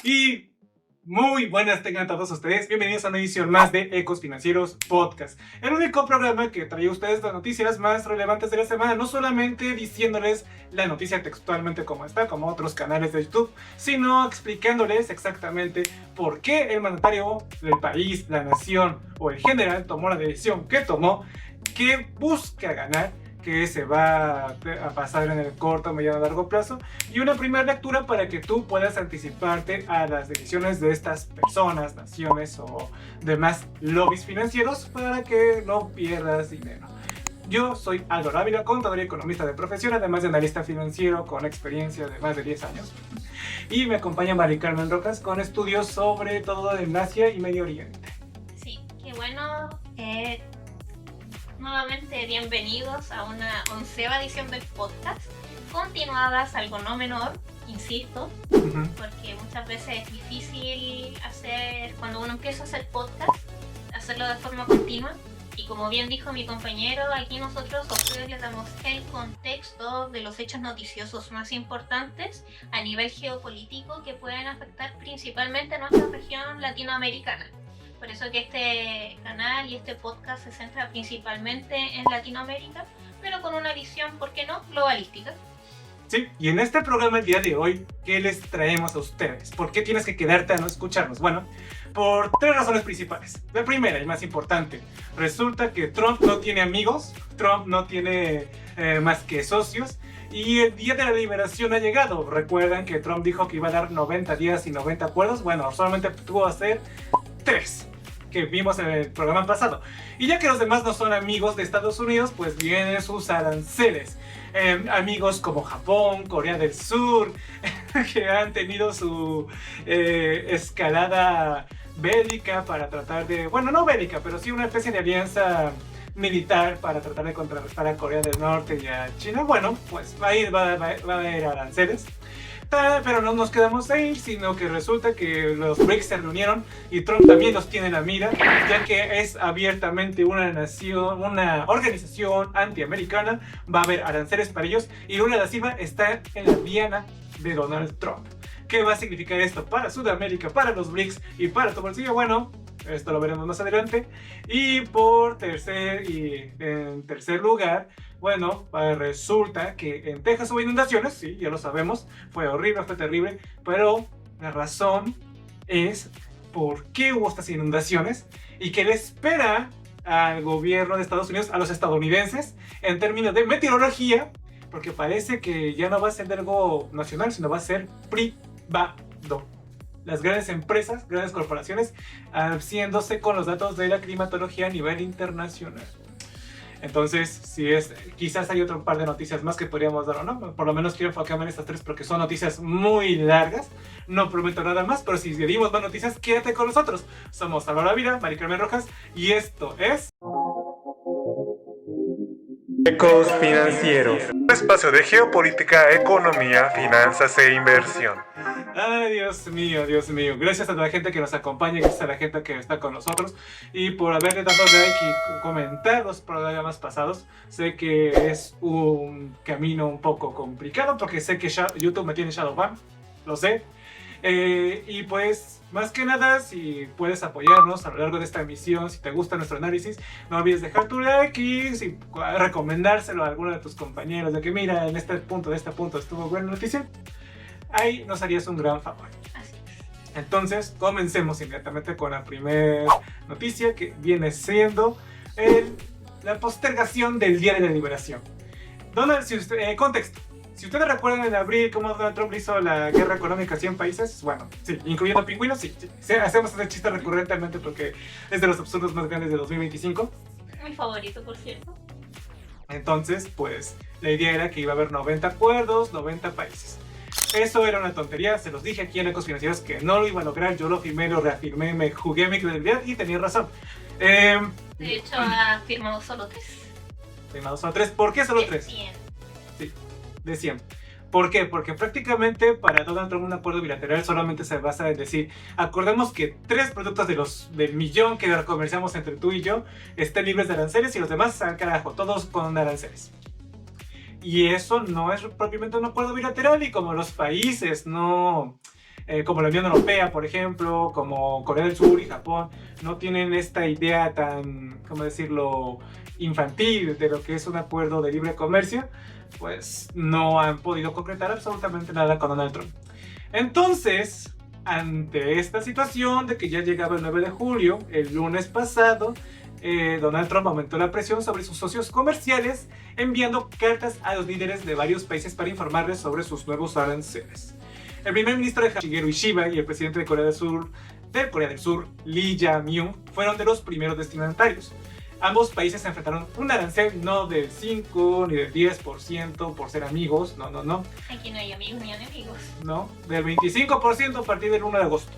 Y muy buenas tengan todos ustedes. Bienvenidos a una edición más de Ecos Financieros Podcast, el único programa que trae a ustedes las noticias más relevantes de la semana, no solamente diciéndoles la noticia textualmente como está, como otros canales de YouTube, sino explicándoles exactamente por qué el mandatario del país, la nación o el general tomó la decisión que tomó, que busca ganar, que se va a pasar en el corto, mediano, largo plazo, y una primera lectura para que tú puedas anticiparte a las decisiones de estas personas, naciones o demás lobbies financieros para que no pierdas dinero. Yo soy Aldo Ávila, contador y economista de profesión, además de analista financiero con experiencia de más de 10 años. Y me acompaña Mari Carmen Rojas con estudios sobre todo en Asia y Medio Oriente. Sí, qué bueno. Nuevamente bienvenidos a una 11ª edición del podcast, continuadas, algo no menor, insisto, porque muchas veces es difícil hacer, cuando uno empieza a hacer podcast, hacerlo de forma continua. Y como bien dijo mi compañero, aquí nosotros a ustedes les damos el contexto de los hechos noticiosos más importantes a nivel geopolítico que pueden afectar principalmente a nuestra región latinoamericana. Por eso que este canal y este podcast se centra principalmente en Latinoamérica, pero con una visión, ¿por qué no?, globalística. Sí, y en este programa el día de hoy, ¿qué les traemos a ustedes? ¿Por qué tienes que quedarte a no escucharnos? Bueno, por 3 razones principales. La primera y más importante, resulta que Trump no tiene amigos, Trump no tiene más que socios, y el día de la liberación ha llegado. Recuerdan que Trump dijo que iba a dar 90 días y 90 acuerdos. Bueno, solamente tuvo que hacer 3 que vimos en el programa pasado. Y ya que los demás no son amigos de Estados Unidos, pues vienen sus aranceles. Amigos como Japón, Corea del Sur, que han tenido su escalada bélica para tratar de, bueno, no bélica, pero sí una especie de alianza militar para tratar de contrarrestar a Corea del Norte y a China. Bueno, pues va a haber aranceles. Pero no nos quedamos ahí, sino que resulta que los BRICS se reunieron y Trump también los tiene en la mira, ya que es abiertamente una nación, una organización antiamericana. Va a haber aranceles para ellos y Lula da Silva está en la diana de Donald Trump. ¿Qué va a significar esto para Sudamérica, para los BRICS y para tu bolsillo? Bueno, esto lo veremos más adelante. Y en tercer lugar, bueno, resulta que en Texas hubo inundaciones, sí, ya lo sabemos, fue horrible, fue terrible, pero la razón es por qué hubo estas inundaciones y qué le espera al gobierno de Estados Unidos, a los estadounidenses, en términos de meteorología, porque parece que ya no va a ser algo nacional, sino va a ser privado. Las grandes empresas, grandes corporaciones, haciéndose con los datos de la climatología a nivel internacional. Entonces, quizás hay otro par de noticias más que podríamos dar o no. Por lo menos quiero enfocarme en estas 3 porque son noticias muy largas. No prometo nada más, pero si dimos más noticias, quédate con nosotros. Somos Alvaro Ávila, Mari Carmen Rojas, y esto es Ecos Financieros, un espacio de geopolítica, economía, finanzas e inversión. Ay, Dios mío, Dios mío. Gracias a la gente que nos acompaña, gracias a la gente que está con nosotros y por haberle dado like y comentar los programas pasados. Sé que es un camino un poco complicado porque sé que YouTube me tiene Shadowban, lo sé. Y pues, más que nada, si puedes apoyarnos a lo largo de esta emisión, si te gusta nuestro análisis, no olvides dejar tu like y recomendárselo a alguno de tus compañeros de que mira, en este punto estuvo buena noticia. Ahí nos harías un gran favor. Así es. Entonces, comencemos inmediatamente con la primera noticia, que viene siendo la postergación del Día de la Liberación. Contexto. Si ustedes recuerdan en abril cómo Donald Trump hizo la guerra económica a 100 países, bueno, sí, incluyendo pingüinos, sí, hacemos ese chiste recurrentemente porque es de los absurdos más grandes de 2025. Mi favorito, por cierto. Entonces, pues, la idea era que iba a haber 90 acuerdos, 90 países. Eso era una tontería, se los dije aquí en Ecos Financieros que no lo iba a lograr, yo lo firmé, lo reafirmé, me jugué mi credibilidad y tenía razón. De hecho, ha firmado solo 3. Firmado solo 3, ¿por qué solo 3? De 100. Sí, de 100. ¿Por qué? Porque prácticamente para Donald Trump un acuerdo bilateral solamente se basa en decir, acordemos que 3 productos del millón que comerciamos entre tú y yo estén libres de aranceles y los demás al carajo, todos con aranceles. Y eso no es propiamente un acuerdo bilateral y como los países no como la Unión Europea, por ejemplo, como Corea del Sur y Japón, no tienen esta idea tan, ¿cómo decirlo?, infantil de lo que es un acuerdo de libre comercio, pues no han podido concretar absolutamente nada con Donald Trump. Entonces, ante esta situación de que ya llegaba el 9 de julio, el lunes pasado, Donald Trump aumentó la presión sobre sus socios comerciales, enviando cartas a los líderes de varios países para informarles sobre sus nuevos aranceles. El primer ministro de Japón, Shigeru Ishiba, y el presidente de Corea del Sur, Lee Jae-myung, fueron de los primeros destinatarios. Ambos países se enfrentaron un arancel no del 5 ni del 10% por ser amigos, no. Aquí no hay amigos ni enemigos. No, del 25% a partir del 1 de agosto.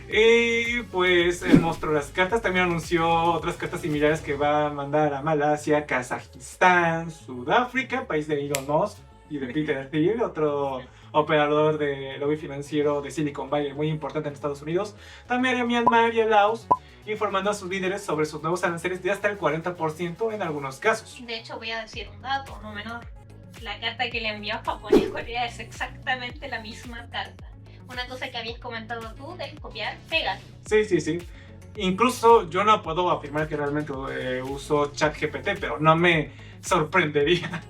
Y pues él mostró las cartas, también anunció otras cartas similares que va a mandar a Malasia, Kazajistán, Sudáfrica, país de Elon Musk y de Peter Thiel, otro operador de lobby financiero de Silicon Valley muy importante en Estados Unidos, también a Myanmar y a Laos, informando a sus líderes sobre sus nuevos aranceles de hasta el 40% en algunos casos. De hecho, voy a decir un dato, no menor. La carta que le envió a Japón y Corea es exactamente la misma carta. Una cosa que habías comentado tú de copiar, pegar. Sí. Incluso yo no puedo afirmar que realmente uso ChatGPT, pero no me sorprendería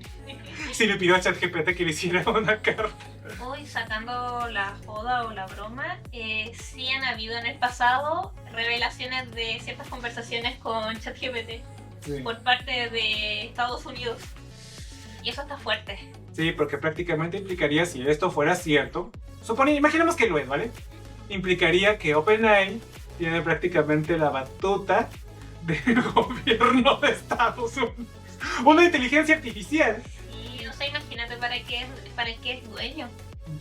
si le pidió a ChatGPT que le hiciera una carta. Hoy, sacando la joda o la broma, sí han habido en el pasado revelaciones de ciertas conversaciones con ChatGPT por parte de Estados Unidos. Y eso está fuerte. Sí, porque prácticamente implicaría, si esto fuera cierto, imaginemos que lo es, ¿vale? Implicaría que OpenAI tiene prácticamente la batuta del gobierno de Estados Unidos. Una inteligencia artificial. Sí, o sea, imagínate para qué es dueño.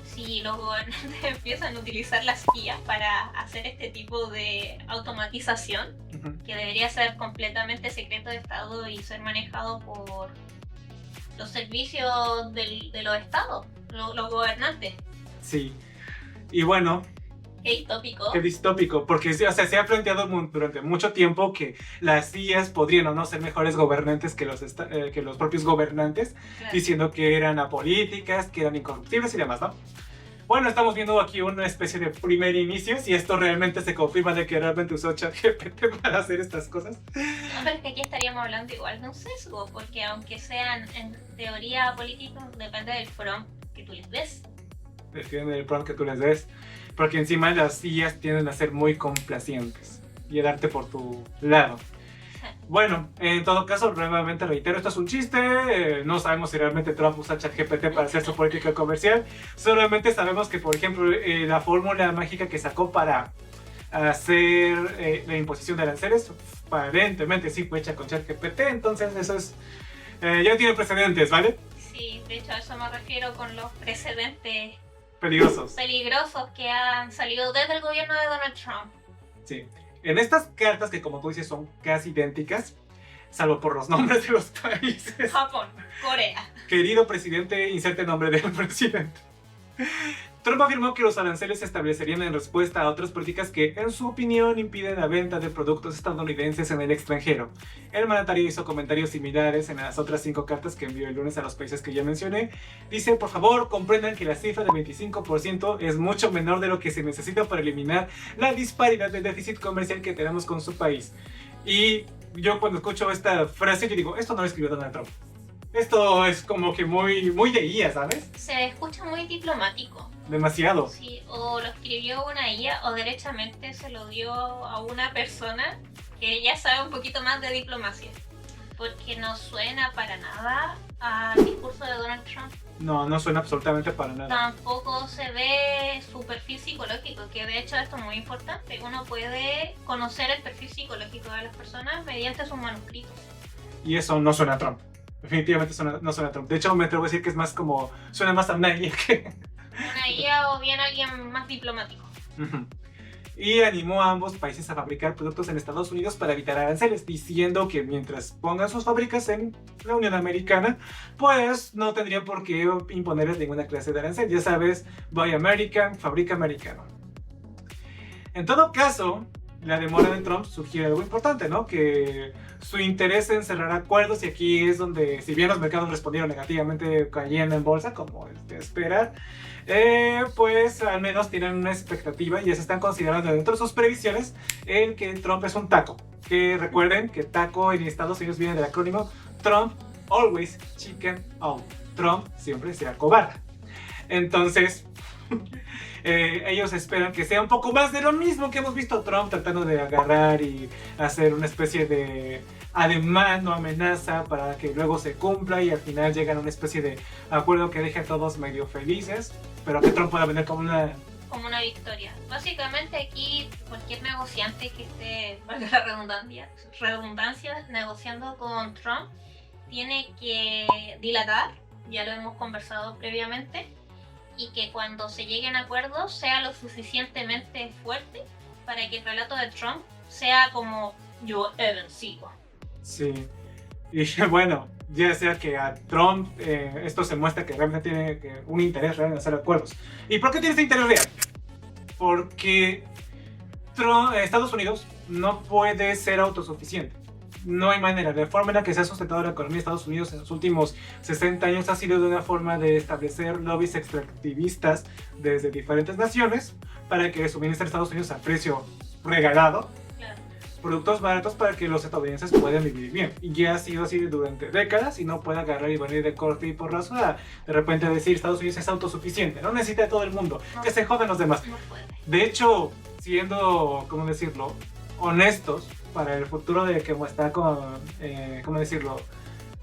Si los gobernantes empiezan a utilizar las guías para hacer este tipo de automatización, que debería ser completamente secreto de Estado y ser manejado por los servicios de los estados, los gobernantes. Sí, y bueno, Qué distópico, porque se ha planteado durante mucho tiempo que las IAs podrían o no ser mejores gobernantes que los propios gobernantes, claro, diciendo que eran apolíticas, que eran incorruptibles y demás, ¿no? Bueno, estamos viendo aquí una especie de primer inicio, si esto realmente se confirma de que realmente usó ChatGPT para hacer estas cosas. No, pero es que aquí estaríamos hablando igual de un sesgo, porque aunque sean en teoría políticos, depende del prompt que tú les des. Depende del prompt que tú les des. Porque encima las IAs tienden a ser muy complacientes y a darte por tu lado. Bueno, en todo caso, nuevamente reitero, esto es un chiste. No sabemos si realmente Trump usa ChatGPT para hacer su política comercial. Solamente sabemos que, por ejemplo, la fórmula mágica que sacó para hacer la imposición de aranceles, aparentemente sí fue hecha con ChatGPT. Entonces eso es, ya tiene precedentes, ¿vale? Sí, de hecho a eso me refiero con los precedentes peligrosos que han salido desde el gobierno de Donald Trump. Sí. En estas cartas, que como tú dices son casi idénticas, salvo por los nombres de los países. Japón, Corea. Querido presidente, inserte nombre del presidente. Trump afirmó que los aranceles se establecerían en respuesta a otras políticas que, en su opinión, impiden la venta de productos estadounidenses en el extranjero. El mandatario hizo comentarios similares en las otras 5 cartas que envió el lunes a los países que ya mencioné. Dice, por favor, comprendan que la cifra del 25% es mucho menor de lo que se necesita para eliminar la disparidad de déficit comercial que tenemos con su país. Y yo cuando escucho esta frase, yo digo, esto no lo escribió Donald Trump. Esto es como que muy de IA, ¿sabes? Se escucha muy diplomático. Demasiado. Sí, o lo escribió una IA o derechamente se lo dio a una persona que ya sabe un poquito más de diplomacia. Porque no suena para nada al discurso de Donald Trump. No suena absolutamente para nada. Tampoco se ve su perfil psicológico, que de hecho esto es muy importante. Uno puede conocer el perfil psicológico de las personas mediante sus manuscritos. Y eso no suena a Trump. Definitivamente no suena a Trump. De hecho, me atrevo a decir que es más como... Suena más a una IA que... Una IA o bien alguien más diplomático. Y animó a ambos países a fabricar productos en Estados Unidos para evitar aranceles, diciendo que mientras pongan sus fábricas en la Unión Americana, pues no tendrían por qué imponerles ninguna clase de arancel. Ya sabes, Buy American, fabrica americano. En todo caso, la demora de Trump sugiere algo importante, ¿no? Que su interés en cerrar acuerdos, y aquí es donde, si bien los mercados respondieron negativamente cayendo en bolsa, como es de esperar, pues al menos tienen una expectativa y ya se están considerando dentro de sus previsiones el que Trump es un taco. Que recuerden que taco en Estados Unidos viene del acrónimo Trump Always Chicken Out. Trump siempre será cobarde. Entonces, ellos esperan que sea un poco más de lo mismo que hemos visto a Trump tratando de agarrar y hacer una especie de ademán o amenaza para que luego se cumpla y al final llegan a una especie de acuerdo que deje a todos medio felices, pero que Trump pueda vender como una victoria. Básicamente aquí cualquier negociante que esté, valga la redundancia, negociando con Trump, tiene que dilatar, ya lo hemos conversado previamente, y que cuando se lleguen a acuerdos sea lo suficientemente fuerte para que el relato de Trump sea como yo he vencido. Sí, y bueno, ya sea que a Trump esto se muestra que realmente tiene un interés real en hacer acuerdos. ¿Y por qué tiene este interés real? Porque Estados Unidos no puede ser autosuficiente. No hay manera. La forma en la que se ha sustentado la economía de Estados Unidos en los últimos 60 años ha sido de una forma de establecer lobbies extractivistas desde diferentes naciones para que suministren a Estados Unidos a precio regalado productos baratos para que los estadounidenses puedan vivir bien. Y ya ha sido así durante décadas y no puede agarrar y venir de corte y porrazo a de repente decir Estados Unidos es autosuficiente, no necesita de todo el mundo, que se jodan los demás. No puede. De hecho, siendo, ¿cómo decirlo?, honestos para el futuro de cómo está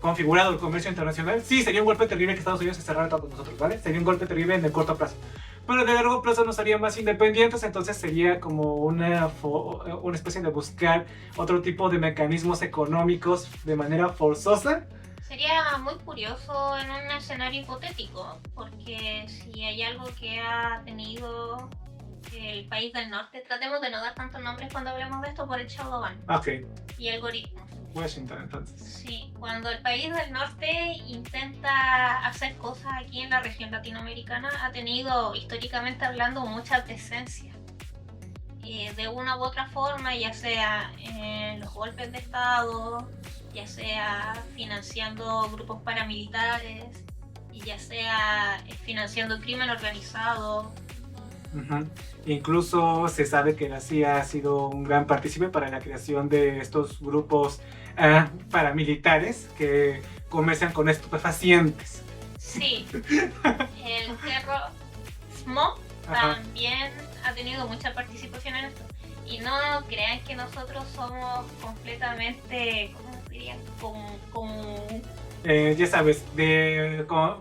configurado el comercio internacional, sí, sería un golpe terrible que Estados Unidos se cerrara todos nosotros, ¿vale? Sería un golpe terrible en el corto plazo. Pero de largo plazo nos haría más independientes, entonces sería como una especie de buscar otro tipo de mecanismos económicos de manera forzosa. Sería muy curioso en un escenario hipotético, porque si hay algo que ha tenido el país del norte, tratemos de no dar tantos nombres cuando hablemos de esto por el shadow ban y algoritmos. Washington, entonces. Sí, cuando el país del norte intenta hacer cosas aquí en la región latinoamericana, ha tenido, históricamente hablando, mucha presencia. De una u otra forma, ya sea en los golpes de Estado, ya sea financiando grupos paramilitares, y ya sea financiando crimen organizado. Incluso se sabe que la CIA ha sido un gran partícipe para la creación de estos grupos paramilitares que comercian con estupefacientes. Sí, el terrorismo también ha tenido mucha participación en esto. Y no crean que nosotros somos completamente, ¿cómo diría? Ya sabes,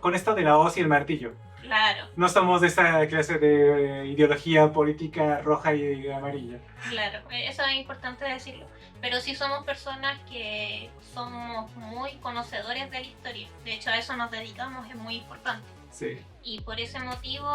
con esto de la hoz y el martillo. Claro. No somos de esa clase de ideología política roja y amarilla. Claro, eso es importante decirlo. Pero sí somos personas que somos muy conocedores de la historia. De hecho, a eso nos dedicamos, es muy importante. Sí. Y por ese motivo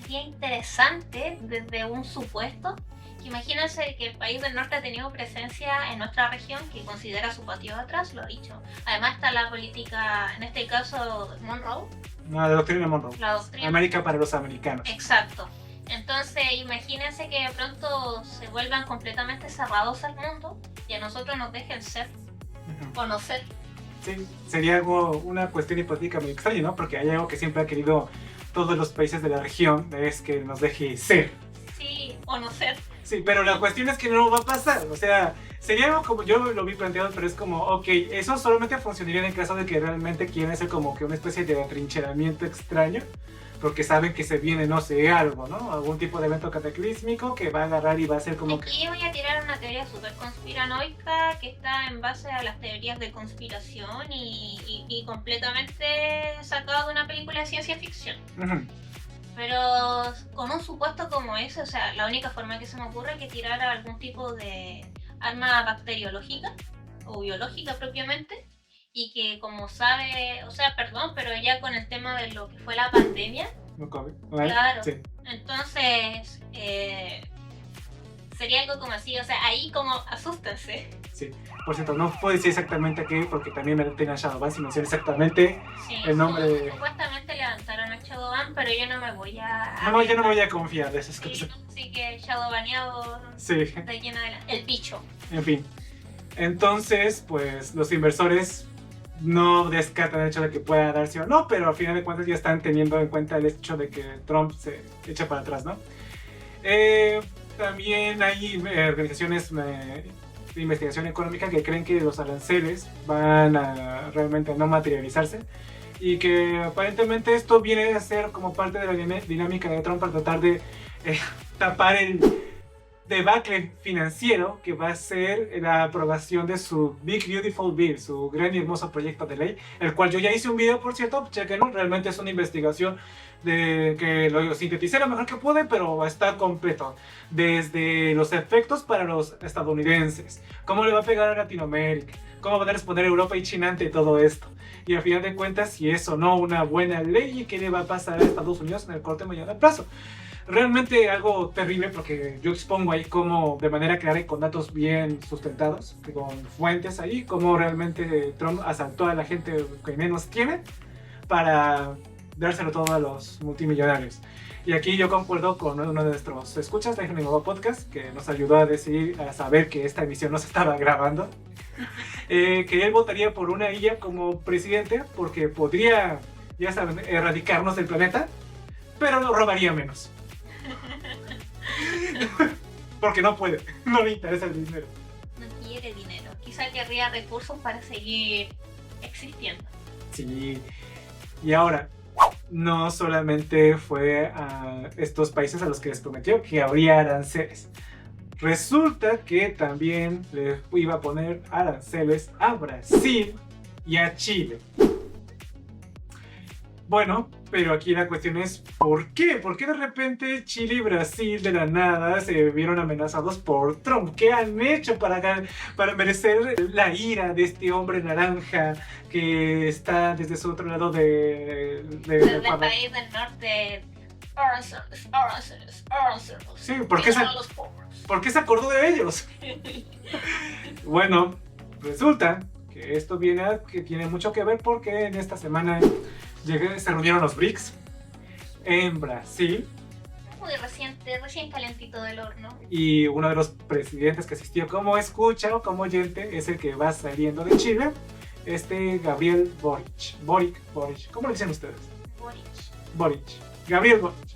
sería interesante desde un supuesto que imagínense que el país del norte ha tenido presencia en nuestra región, que considera su patio de atrás, lo ha dicho. Además está la política, en este caso Monroe. No, la doctrina Monroe. La doctrina. América para los americanos. Exacto. Entonces imagínense que de pronto se vuelvan completamente cerrados al mundo y a nosotros nos dejen ser, conocer. Sí, sería una cuestión hipotética muy extraña, ¿no? Porque hay algo que siempre ha querido todos los países de la región, es que nos deje ser. Sí, conocer. Sí, pero la cuestión es que no va a pasar, o sea, sería algo como, yo lo vi planteado, pero es como, ok, eso solamente funcionaría en el caso de que realmente quieren hacer como que una especie de atrincheramiento extraño, porque saben que se viene, no sé, algo, ¿no? Algún tipo de evento cataclísmico que va a agarrar y va a ser como Aquí voy a tirar una teoría súper conspiranoica que está en base a las teorías de conspiración y completamente sacado de una película de ciencia ficción. Pero con un supuesto como ese, o sea, la única forma que se me ocurre es que tirara algún tipo de arma bacteriológica o biológica propiamente, y que como sabe, o sea, perdón, pero ya con el tema de lo que fue la pandemia, no COVID. claro, sí. Entonces Sería algo como así, o sea, ahí como asústense. Sí, por cierto, no puedo decir exactamente qué, porque también me tiene a Shadowban si menciono exactamente el nombre de... Supuestamente levantaron a Shadowban, pero yo no me voy a... No, yo no me voy a confiar de esas Sí, cosas. así que Shadowbaneado Sí, de aquí en adelante. El bicho. en fin. Entonces, pues los inversores no descartan el hecho de que pueda darse o no, pero al final de cuentas ya están teniendo en cuenta el hecho de que Trump se echa para atrás, ¿no? También hay organizaciones de investigación económica que creen que los aranceles van a realmente no materializarse y que aparentemente esto viene a ser como parte de la dinámica de Trump para tratar de tapar el debacle financiero que va a ser la aprobación de su Big Beautiful Bill, su gran y hermoso proyecto de ley, el cual yo ya hice un video, por cierto, chequenlo, realmente es una investigación de que lo sinteticé lo mejor que pude, pero está completo, desde los efectos para los estadounidenses, cómo le va a pegar a Latinoamérica, cómo van a responder Europa y China ante todo esto, y al final de cuentas si es o no una buena ley y qué le va a pasar a Estados Unidos en el corto y mediano plazo. Realmente algo terrible porque yo expongo ahí cómo de manera clara y con datos bien sustentados, con fuentes ahí, cómo realmente Trump asaltó a la gente que menos tiene para dárselo todo a los multimillonarios. Y aquí yo concuerdo con uno de nuestros escuchas de mi nuevo podcast que nos ayudó a saber que esta emisión no se estaba grabando, que él votaría por una IA como presidente porque podría, ya saben, erradicarnos del planeta, pero lo robaría menos. Porque no puede, no le interesa el dinero. No quiere dinero, quizá querría recursos para seguir existiendo. Sí, y ahora, no solamente fue a estos países a los que les prometió que habría aranceles. Resulta que también le iba a poner aranceles a Brasil y a Chile. Bueno, pero aquí la cuestión es ¿por qué? ¿Por qué de repente Chile y Brasil de la nada se vieron amenazados por Trump? ¿Qué han hecho para merecer la ira de este hombre naranja que está desde su otro lado Desde el país del norte. Sí, ¿por qué se acordó de ellos? Bueno, resulta que esto que tiene mucho que ver porque en esta semana se reunieron los BRICS en Brasil. Muy recién calentito del horno. Y uno de los presidentes que asistió como escucha o como oyente es el que va saliendo de Chile, Gabriel Boric. ¿Cómo le dicen ustedes? Boric. Gabriel Boric.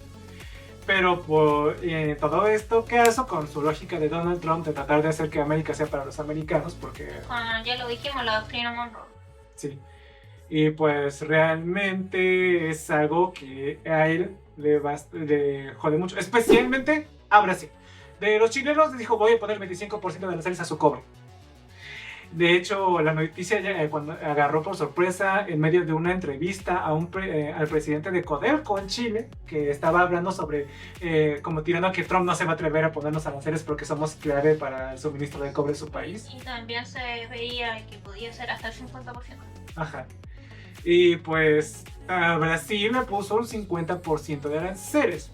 Pero por todo esto caso, con su lógica de Donald Trump de tratar de hacer que América sea para los americanos, porque... ya lo dijimos, la doctrina Monroe. Sí. Y pues realmente es algo que a él le jode mucho, especialmente a Brasil. De los chilenos les dijo voy a poner 25% de aranceles a su cobre. De hecho, la noticia cuando agarró por sorpresa en medio de una entrevista al presidente de Codelco en Chile, que estaba hablando sobre como tirando a que Trump no se va a atrever a ponernos aranceles porque somos clave para el suministro de cobre de su país. Y también se veía que podía ser hasta el 50%. Ajá. Y pues a Brasil le puso un 50% de aranceles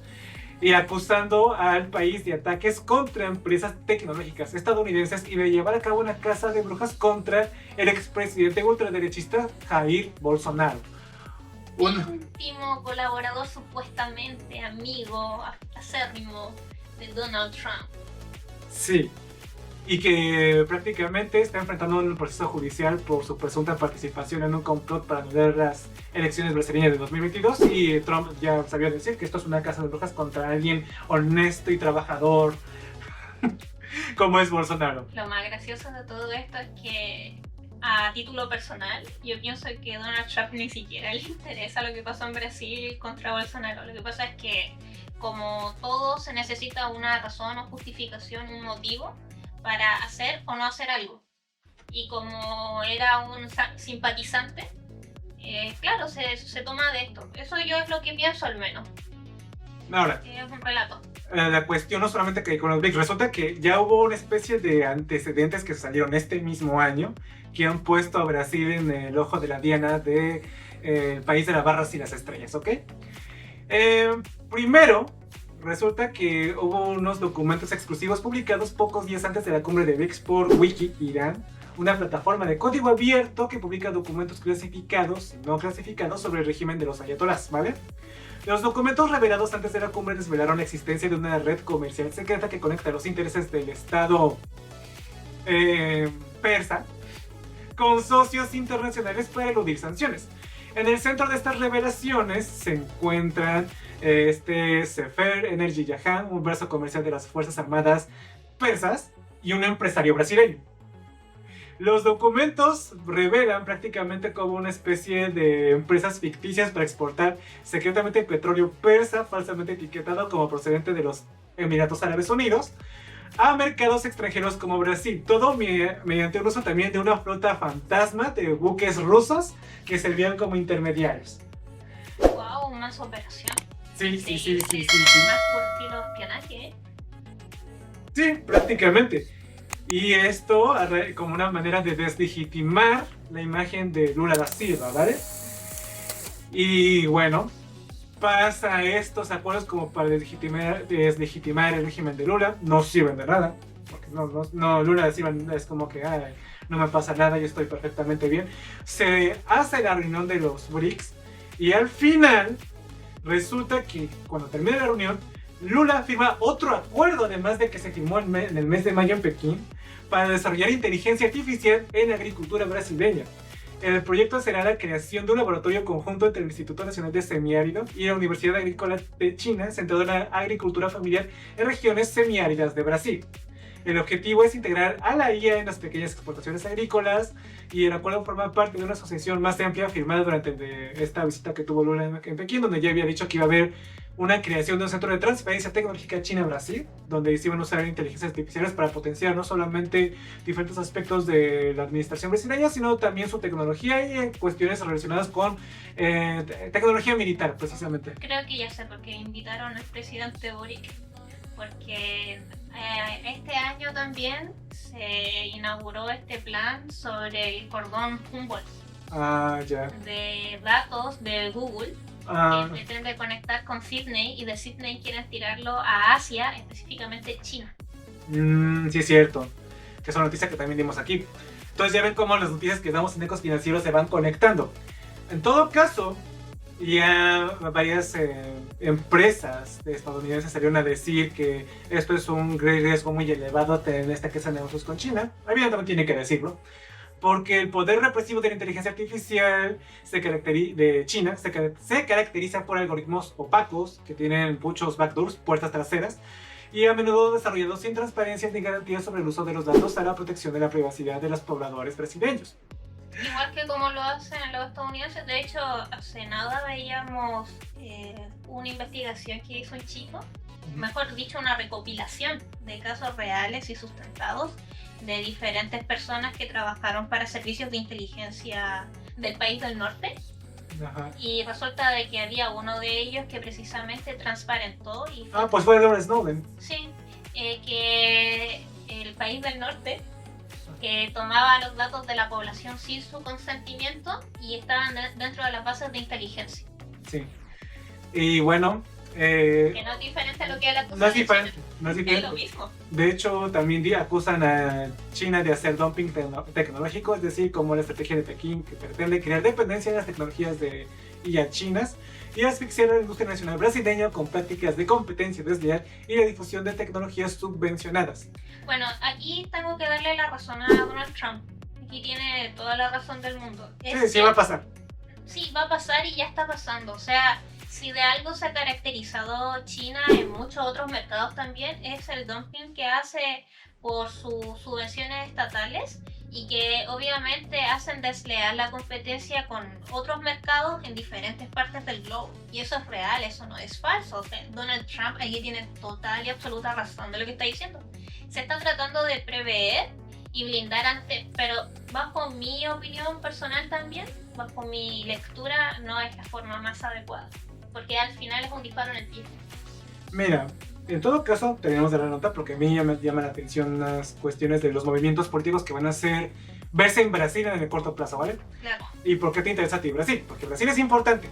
y acusando al país de ataques contra empresas tecnológicas estadounidenses y de llevar a cabo una caza de brujas contra el expresidente ultraderechista Jair Bolsonaro. Íntimo colaborador, supuestamente amigo acérrimo de Donald Trump. Sí. Y que prácticamente está enfrentando un proceso judicial por su presunta participación en un complot para anular las elecciones brasileñas de 2022 y Trump ya sabía decir que esto es una caza de brujas contra alguien honesto y trabajador como es Bolsonaro. Lo más gracioso de todo esto es que a título personal yo pienso que Donald Trump ni siquiera le interesa lo que pasó en Brasil contra Bolsonaro. Lo que pasa es que como todo se necesita una razón o justificación, un motivo para hacer o no hacer algo. Y como era un simpatizante, claro, se toma de esto. Eso yo es lo que pienso al menos. Ahora, es un relato. La cuestión no solamente que con los BRICS, resulta que ya hubo una especie de antecedentes que salieron este mismo año que han puesto a Brasil en el ojo de la diana del país de las barras y las estrellas, ¿ok? Primero, resulta que hubo unos documentos exclusivos publicados pocos días antes de la cumbre de BRICS por Wiki Irán, una plataforma de código abierto que publica documentos clasificados y no clasificados sobre el régimen de los ayatolás, ¿vale? Los documentos revelados antes de la cumbre desvelaron la existencia de una red comercial secreta que conecta los intereses del Estado persa con socios internacionales para eludir sanciones. En el centro de estas revelaciones se encuentran Sefer Energy Jahan, un brazo comercial de las Fuerzas Armadas persas, y un empresario brasileño. Los documentos revelan prácticamente como una especie de empresas ficticias para exportar secretamente petróleo persa, falsamente etiquetado como procedente de los Emiratos Árabes Unidos, a mercados extranjeros como Brasil. Todo mediante el uso también de una flota fantasma de buques rusos que servían como intermediarios. Wow, más operación. Sí. Más por estilo espionaje, ¿eh? Sí, prácticamente. Y esto como una manera de deslegitimar la imagen de Lula da Silva, ¿vale? Y bueno, pasa estos acuerdos como para deslegitimar el régimen de Lula. No sirven de nada, porque no Lula da Silva es como que no me pasa nada, yo estoy perfectamente bien. Se hace la reunión de los BRICS y al final resulta que cuando termina la reunión, Lula firma otro acuerdo, además de que se firmó en el mes de mayo en Pekín, para desarrollar inteligencia artificial en agricultura brasileña. El proyecto será la creación de un laboratorio conjunto entre el Instituto Nacional de Semiárido y la Universidad Agrícola de China, centrado en la agricultura familiar en regiones semiáridas de Brasil. El objetivo es integrar a la IA en las pequeñas exportaciones agrícolas, y el acuerdo forma parte de una asociación más amplia firmada durante esta visita que tuvo Lula en Pekín, donde ya había dicho que iba a haber una creación de un centro de transferencia tecnológica China-Brasil, donde se iban a usar inteligencias artificiales para potenciar no solamente diferentes aspectos de la administración brasileña, sino también su tecnología y cuestiones relacionadas con tecnología militar, precisamente. Creo que ya sé por qué invitaron al presidente Boric, porque este año también se inauguró este plan sobre el cordón Humboldt de datos de Google, que pretende conectar con Sydney, y de Sydney quieren tirarlo a Asia, específicamente China. Sí, es cierto, que son noticias que también dimos aquí. Entonces ya ven cómo las noticias que damos en Ecos Financieros se van conectando. En todo caso, ya varias empresas estadounidenses salieron a decir que esto es un riesgo muy elevado tener esta casa de negocios con China. Evidentemente tiene que decirlo, porque el poder represivo de la inteligencia artificial de China se caracteriza por algoritmos opacos que tienen muchos backdoors, puertas traseras, y a menudo desarrollados sin transparencia ni garantías sobre el uso de los datos a la protección de la privacidad de los pobladores brasileños. Igual que como lo hacen los estadounidenses. De hecho, hace nada veíamos una investigación que hizo un chico, mejor dicho, una recopilación de casos reales y sustentados de diferentes personas que trabajaron para servicios de inteligencia del país del norte. Ajá. Y resulta de que había uno de ellos que precisamente transparentó y pues fue Edward Snowden. Sí, que el país del norte que tomaba los datos de la población sin su consentimiento y estaban dentro de las bases de inteligencia. Sí. Y bueno, que no es diferente a lo que es la cosa. No es diferente. Es lo mismo. De hecho, también acusan a China de hacer dumping tecnológico, es decir, como la estrategia de Pekín, que pretende crear dependencia de las tecnologías de IA chinas y asfixiar a la industria nacional brasileña con prácticas de competencia desleal y la difusión de tecnologías subvencionadas. Bueno, aquí tengo que darle la razón a Donald Trump. Aquí tiene toda la razón del mundo. Sí, va a pasar. Sí, va a pasar y ya está pasando. O sea, si de algo se ha caracterizado China en muchos otros mercados también, es el dumping que hace por sus subvenciones estatales y que obviamente hacen desleal la competencia con otros mercados en diferentes partes del globo. Y eso es real, eso no es falso. O sea, Donald Trump aquí tiene total y absoluta razón de lo que está diciendo. Se está tratando de prever y blindar pero bajo mi opinión personal también, bajo mi lectura, no es la forma más adecuada, porque al final es un disparo en el pie. Mira, en todo caso tenemos de la nota, porque a mí ya me llama la atención las cuestiones de los movimientos políticos que van a hacer verse en Brasil en el corto plazo, ¿vale? Claro. ¿Y por qué te interesa a ti Brasil? Porque Brasil es importante.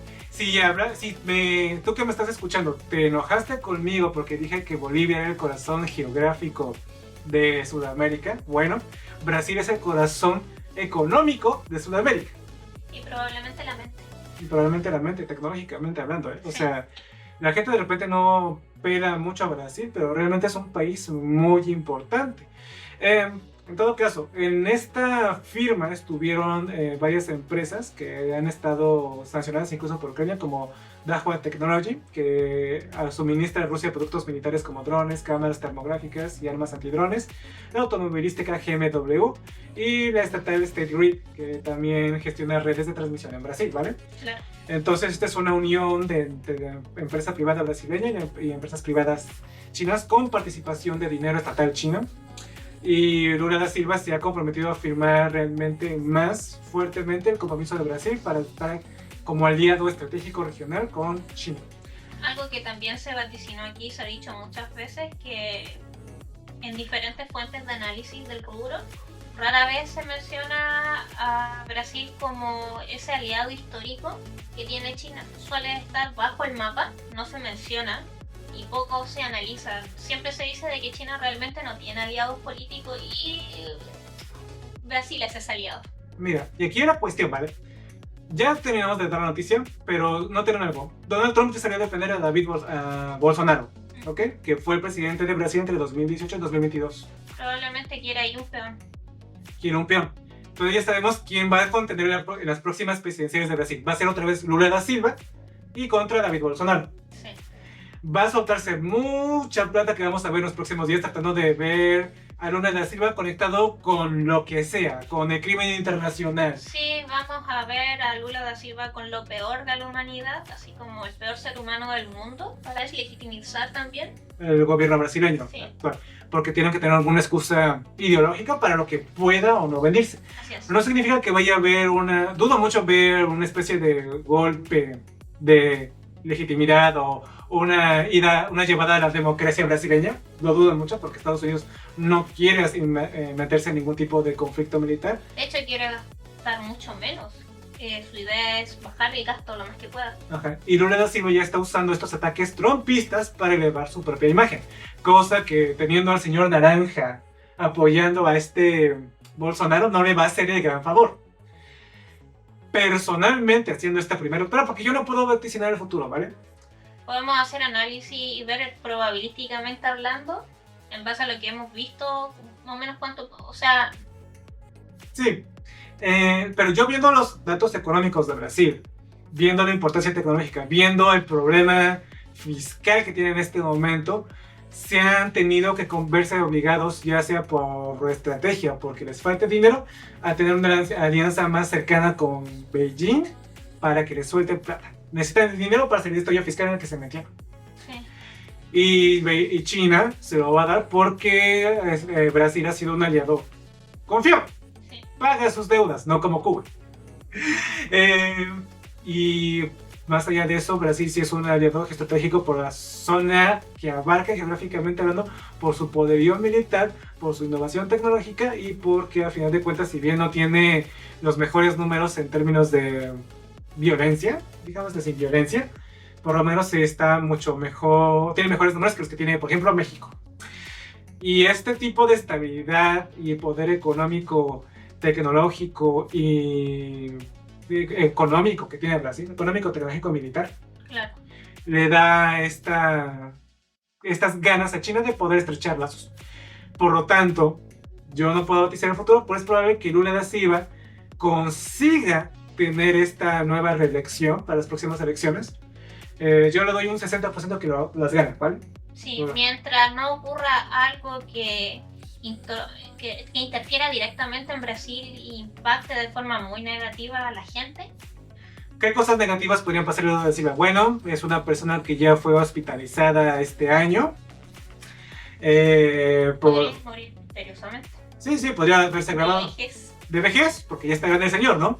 Tú que me estás escuchando, te enojaste conmigo porque dije que Bolivia era el corazón geográfico de Sudamérica, bueno, Brasil es el corazón económico de Sudamérica. Y probablemente la mente. Y probablemente la mente, tecnológicamente hablando, ¿eh? O sea, la gente de repente no pela mucho a Brasil, pero realmente es un país muy importante. En todo caso, en esta firma estuvieron varias empresas que han estado sancionadas incluso por Ucrania, como Dahua Technology, que suministra a Rusia productos militares como drones, cámaras termográficas y armas antidrones, la automovilística GMW y la estatal State Grid, que también gestiona redes de transmisión en Brasil, ¿vale? Claro. Entonces, esta es una unión de empresa privada brasileña y empresas privadas chinas con participación de dinero estatal chino. Y Lula da Silva se ha comprometido a firmar realmente más fuertemente el compromiso de Brasil para estar como aliado estratégico regional con China. Algo que también se vaticinó aquí, se ha dicho muchas veces, que en diferentes fuentes de análisis del rubro, rara vez se menciona a Brasil como ese aliado histórico que tiene China. Suele estar bajo el mapa, no se menciona y poco se analiza. Siempre se dice de que China realmente no tiene aliados políticos y Brasil es ese aliado. Mira, y aquí hay la cuestión, ¿vale? Ya terminamos de dar la noticia, pero no tienen algo. Donald Trump salió a defender a David Bolsonaro, ¿ok? Que fue el presidente de Brasil entre 2018 y 2022. Probablemente quiera ir un peón. Quiere un peón. Entonces ya sabemos quién va a contender en las próximas presidenciales de Brasil. Va a ser otra vez Lula da Silva y contra David Bolsonaro. Sí. Va a soltarse mucha plata que vamos a ver en los próximos días tratando de ver a Lula da Silva conectado con lo que sea, con el crimen internacional. Sí, vamos a ver a Lula da Silva con lo peor de la humanidad, así como el peor ser humano del mundo, para deslegitimizar también El gobierno brasileño. Sí. Bueno, porque tienen que tener alguna excusa ideológica para lo que pueda o no venirse. Así es. No significa que vaya a haber dudo mucho ver una especie de golpe de legitimidad o una llevada a la democracia brasileña. Lo dudo mucho porque Estados Unidos no quiere meterse en ningún tipo de conflicto militar. De hecho, quiere gastar mucho menos. Su idea es bajar el gasto lo más que pueda. Ajá. Y Lula da Silva ya está usando estos ataques trumpistas para elevar su propia imagen. Cosa que teniendo al señor Naranja apoyando a este Bolsonaro no le va a hacer el gran favor. Personalmente haciendo esta primera, pero porque yo no puedo vaticinar el futuro, ¿vale? Podemos hacer análisis y ver probabilísticamente hablando, en base a lo que hemos visto, más o menos cuánto, o sea... Sí, pero yo viendo los datos económicos de Brasil, viendo la importancia tecnológica, viendo el problema fiscal que tiene en este momento, se han tenido que verse obligados, ya sea por estrategia o porque les falta dinero, a tener una alianza más cercana con Beijing para que les suelten plata. Necesitan dinero para salir de este hoyo fiscal en el que se metieron. Sí. Y China se lo va a dar porque Brasil ha sido un aliado confiable. Sí. Paga sus deudas, no como Cuba. Y más allá de eso, Brasil sí es un aliado estratégico por la zona que abarca geográficamente hablando, por su poderío militar, por su innovación tecnológica y porque a final de cuentas, si bien no tiene los mejores números en términos de violencia, digamos de sin violencia, por lo menos está mucho mejor, tiene mejores números que los que tiene, por ejemplo, México. Y este tipo de estabilidad y poder económico, tecnológico y económico que tiene Brasil, económico, tecnológico, militar, Claro. le da estas ganas a China de poder estrechar lazos. Por lo tanto, yo no puedo vaticinar el futuro, pero es probable que Lula da Silva consiga tener esta nueva reelección para las próximas elecciones. Yo le doy un 60% que las gana, ¿vale? Sí, Bueno. mientras no ocurra algo que interfiera directamente en Brasil e impacte de forma muy negativa a la gente. ¿Qué cosas negativas podrían pasar Lula da Silva? Bueno, es una persona que ya fue hospitalizada este año. Morir misteriosamente. Sí, podría haberse grabado de vejez, porque ya está grande el señor, ¿no?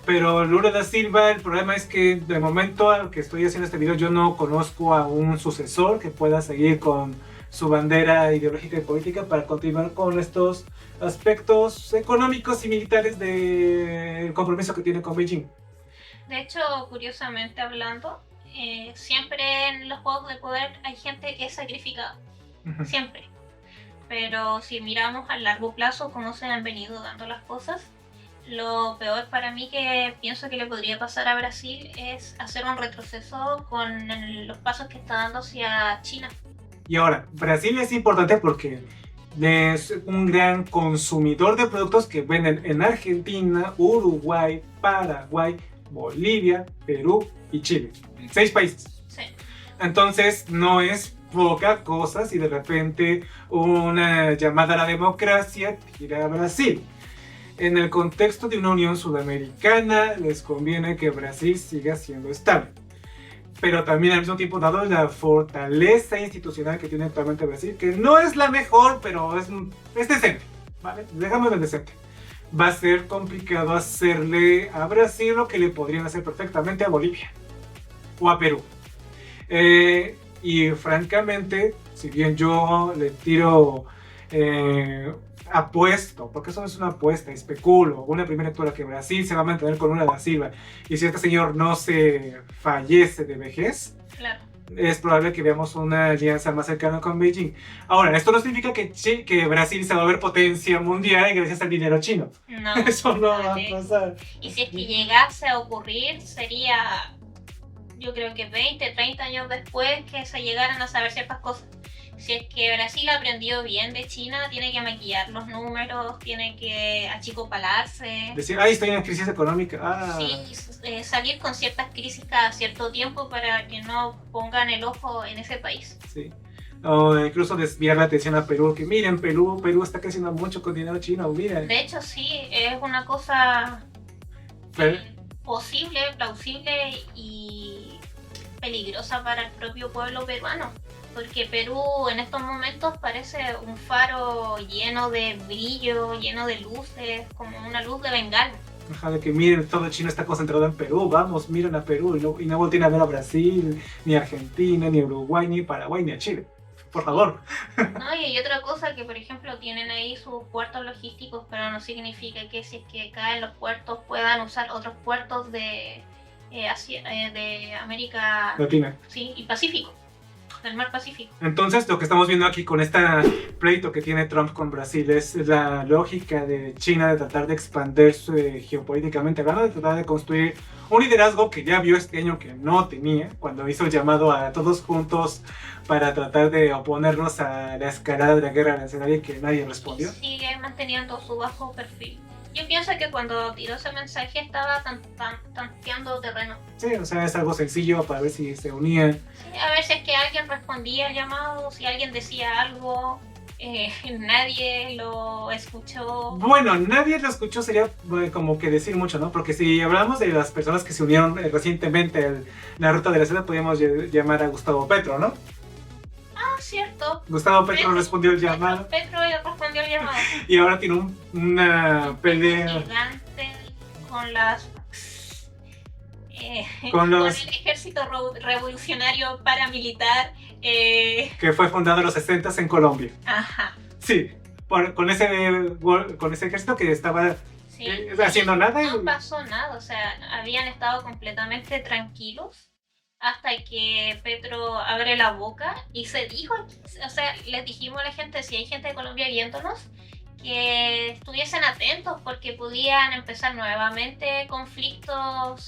Pero Lula da Silva, el problema es que de momento al que estoy haciendo este video yo no conozco a un sucesor que pueda seguir con su bandera ideológica y política para continuar con estos aspectos económicos y militares del compromiso que tiene con Beijing. De hecho, curiosamente hablando, siempre en los juegos de poder hay gente que es sacrificada, siempre. Pero si miramos a largo plazo cómo se han venido dando las cosas, lo peor para mí que pienso que le podría pasar a Brasil es hacer un retroceso con los pasos que está dando hacia China. Y ahora, Brasil es importante porque es un gran consumidor de productos que venden en Argentina, Uruguay, Paraguay, Bolivia, Perú y Chile. 6 países. Sí. Entonces no es poca cosa si de repente una llamada a la democracia tira a Brasil. En el contexto de una unión sudamericana les conviene que Brasil siga siendo estable. Pero también al mismo tiempo, dado la fortaleza institucional que tiene actualmente Brasil, que no es la mejor, pero es decente, ¿vale? Dejamos el decente. Va a ser complicado hacerle a Brasil lo que le podrían hacer perfectamente a Bolivia o a Perú. Y francamente, si bien yo le tiro, apuesto, porque eso no es una apuesta, especulo, una primera lectura que Brasil se va a mantener con Lula da Silva, y si este señor no se fallece de vejez, claro, es probable que veamos una alianza más cercana con Beijing. Ahora, esto no significa que Brasil se va a ver potencia mundial gracias al dinero chino. no, Eso no va a pasar. Y si es que llegase a ocurrir, sería, yo creo que 20, 30 años después que se llegaran a saber ciertas cosas. Si es que Brasil aprendió bien de China, tiene que maquillar los números, tiene que achicopalarse. Decir, ay, estoy en crisis económica. Ah. Sí, salir con ciertas crisis cada cierto tiempo para que no pongan el ojo en ese país. Sí. O incluso desviar la atención a Perú, que miren, Perú está creciendo mucho con dinero chino, miren. De hecho, sí, es una cosa posible, plausible y peligrosa para el propio pueblo peruano. Porque Perú en estos momentos parece un faro lleno de brillo, lleno de luces, como una luz de bengala. Ajá, de que miren, todo China está concentrado en Perú, vamos, miren a Perú y no volteen a ver a Brasil, ni a Argentina, ni a Uruguay, ni a Paraguay, ni a Chile. Por favor. No, y hay otra cosa que, por ejemplo, tienen ahí sus puertos logísticos, pero no significa que si es que caen los puertos puedan usar otros puertos de América Latina. Sí, y Pacífico. Del mar Pacífico. Entonces, lo que estamos viendo aquí con este pleito que tiene Trump con Brasil es la lógica de China de tratar de expandirse geopolíticamente hablando, de tratar de construir un liderazgo que ya vio este año que no tenía, cuando hizo el llamado a todos juntos para tratar de oponernos a la escalada de la guerra nacional y que nadie respondió. Y sigue manteniendo su bajo perfil. Yo pienso que cuando tiró ese mensaje estaba tanteando terreno. Sí, o sea, es algo sencillo para ver si se unían. Sí, a ver si es que alguien respondía al llamado, si alguien decía algo, nadie lo escuchó. Bueno, nadie lo escuchó sería como que decir mucho, ¿no? Porque si hablamos de las personas que se unieron recientemente a la Ruta de la Seda, podríamos llamar a Gustavo Petro, ¿no? Cierto. Gustavo Petro respondió el llamado. Petro respondió el llamado. Y ahora tiene una pelea gigante con las con el ejército revolucionario paramilitar que fue fundado en los 60 en Colombia. Ajá. Sí, con ese ejército que estaba haciendo nada. No pasó nada, o sea, habían estado completamente tranquilos hasta que Petro abre la boca y se dijo, o sea, les dijimos a la gente, si hay gente de Colombia viéndonos, que estuviesen atentos porque podían empezar nuevamente conflictos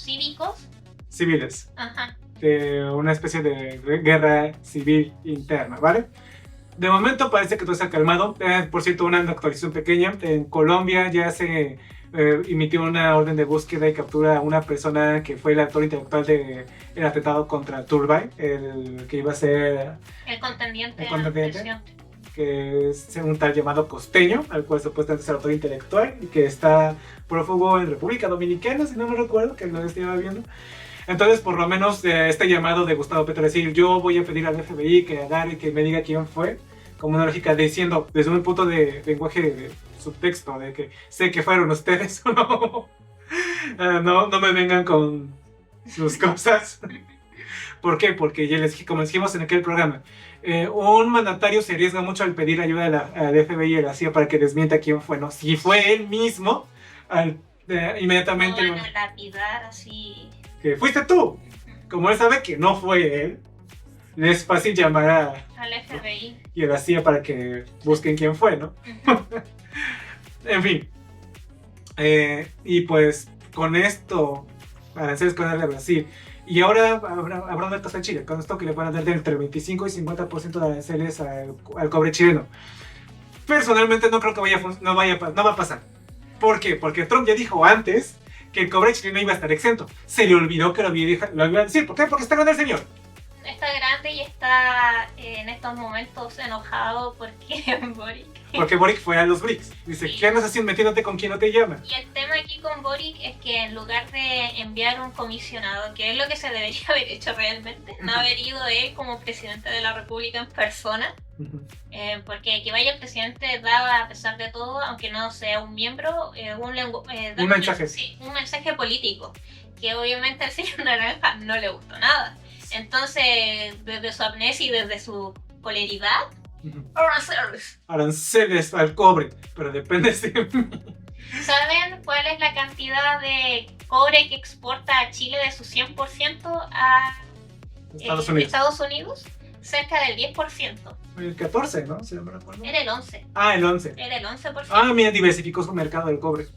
civiles. Ajá. Una especie de guerra civil interna, ¿vale? De momento parece que todo se ha calmado. Por cierto, una actualización pequeña. En Colombia ya se emitió una orden de búsqueda y captura a una persona que fue el autor intelectual del atentado contra Turbay, el que iba a ser el contendiente, que es un tal llamado Costeño, al cual supuestamente es el autor intelectual y que está prófugo en República Dominicana, si no me recuerdo, que lo estaba viendo. Entonces, por lo menos, este llamado de Gustavo Petro, decir, yo voy a pedir al FBI que agarre y que me diga quién fue, como una lógica diciendo, desde un punto de lenguaje de subtexto, de que sé que fueron ustedes o no. No me vengan con sus cosas. ¿Por qué? Porque ya como dijimos en aquel programa, un mandatario se arriesga mucho al pedir ayuda al FBI y a la CIA para que desmienta quién fue, ¿no? Si fue él mismo, inmediatamente... No van a lapidar así... Que fuiste tú. Como él sabe que no fue él, le es fácil llamar al FBI y a la CIA para que busquen quién fue, ¿no? En fin. Y pues con esto, aranceles con el de Brasil. Y ahora habrá un caso en Chile, con esto que le van a dar entre el 25 y 50% de aranceles al cobre chileno. Personalmente no creo que no va a pasar. ¿Por qué? Porque Trump ya dijo antes que el cobre chileno iba a estar exento. Se le olvidó que lo iba a decir. ¿Por qué? Porque está grande el señor. Está grande y está en estos momentos enojado porque Boric. Porque Boric fue a los BRICS. Dice, sí. ¿Qué andas haciendo metiéndote con quien no te llama? Y el tema aquí con Boric es que en lugar de enviar un comisionado, que es lo que se debería haber hecho realmente, no haber ido él como presidente de la República en persona, porque que vaya el presidente da, a pesar de todo, aunque no sea un miembro, un mensaje. Sí, un mensaje político, que obviamente al señor Naranja no le gustó nada. Entonces, desde su amnesia y desde su polaridad, aranceles al cobre, pero depende de mí. ¿Saben cuál es la cantidad de cobre que exporta a Chile de su 100% a Estados Unidos? Cerca del 10%. El 14, ¿no? Si no me recuerdo. Era el 11. Ah, el 11. Era el 11%. Ah, mira, diversificó su mercado del cobre.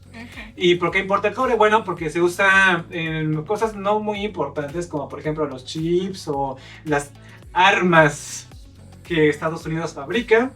¿Y por qué importa el cobre? Bueno, porque se usa en cosas no muy importantes, como por ejemplo los chips o las armas que Estados Unidos fabrica.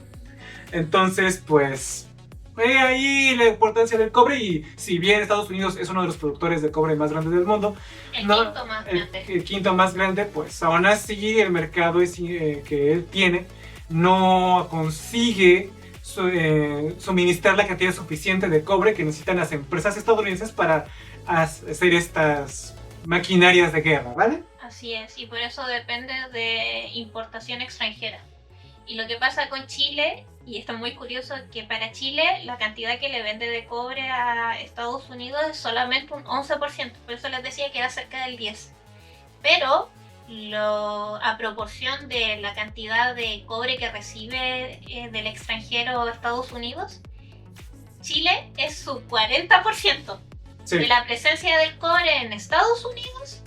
Entonces, pues, ahí la importancia del cobre. Y si bien Estados Unidos es uno de los productores de cobre más grandes del mundo, quinto más grande. El quinto más grande, pues aún así el mercado que él tiene no consigue suministrar la cantidad suficiente de cobre que necesitan las empresas estadounidenses para hacer estas maquinarias de guerra, ¿vale? Así es, y por eso depende de importación extranjera. Y lo que pasa con Chile, y esto es muy curioso, que para Chile la cantidad que le vende de cobre a Estados Unidos es solamente un 11%, por eso les decía que era cerca del 10%. Pero a proporción de la cantidad de cobre que recibe del extranjero Estados Unidos, Chile es su 40%. Sí. De la presencia del cobre en Estados Unidos,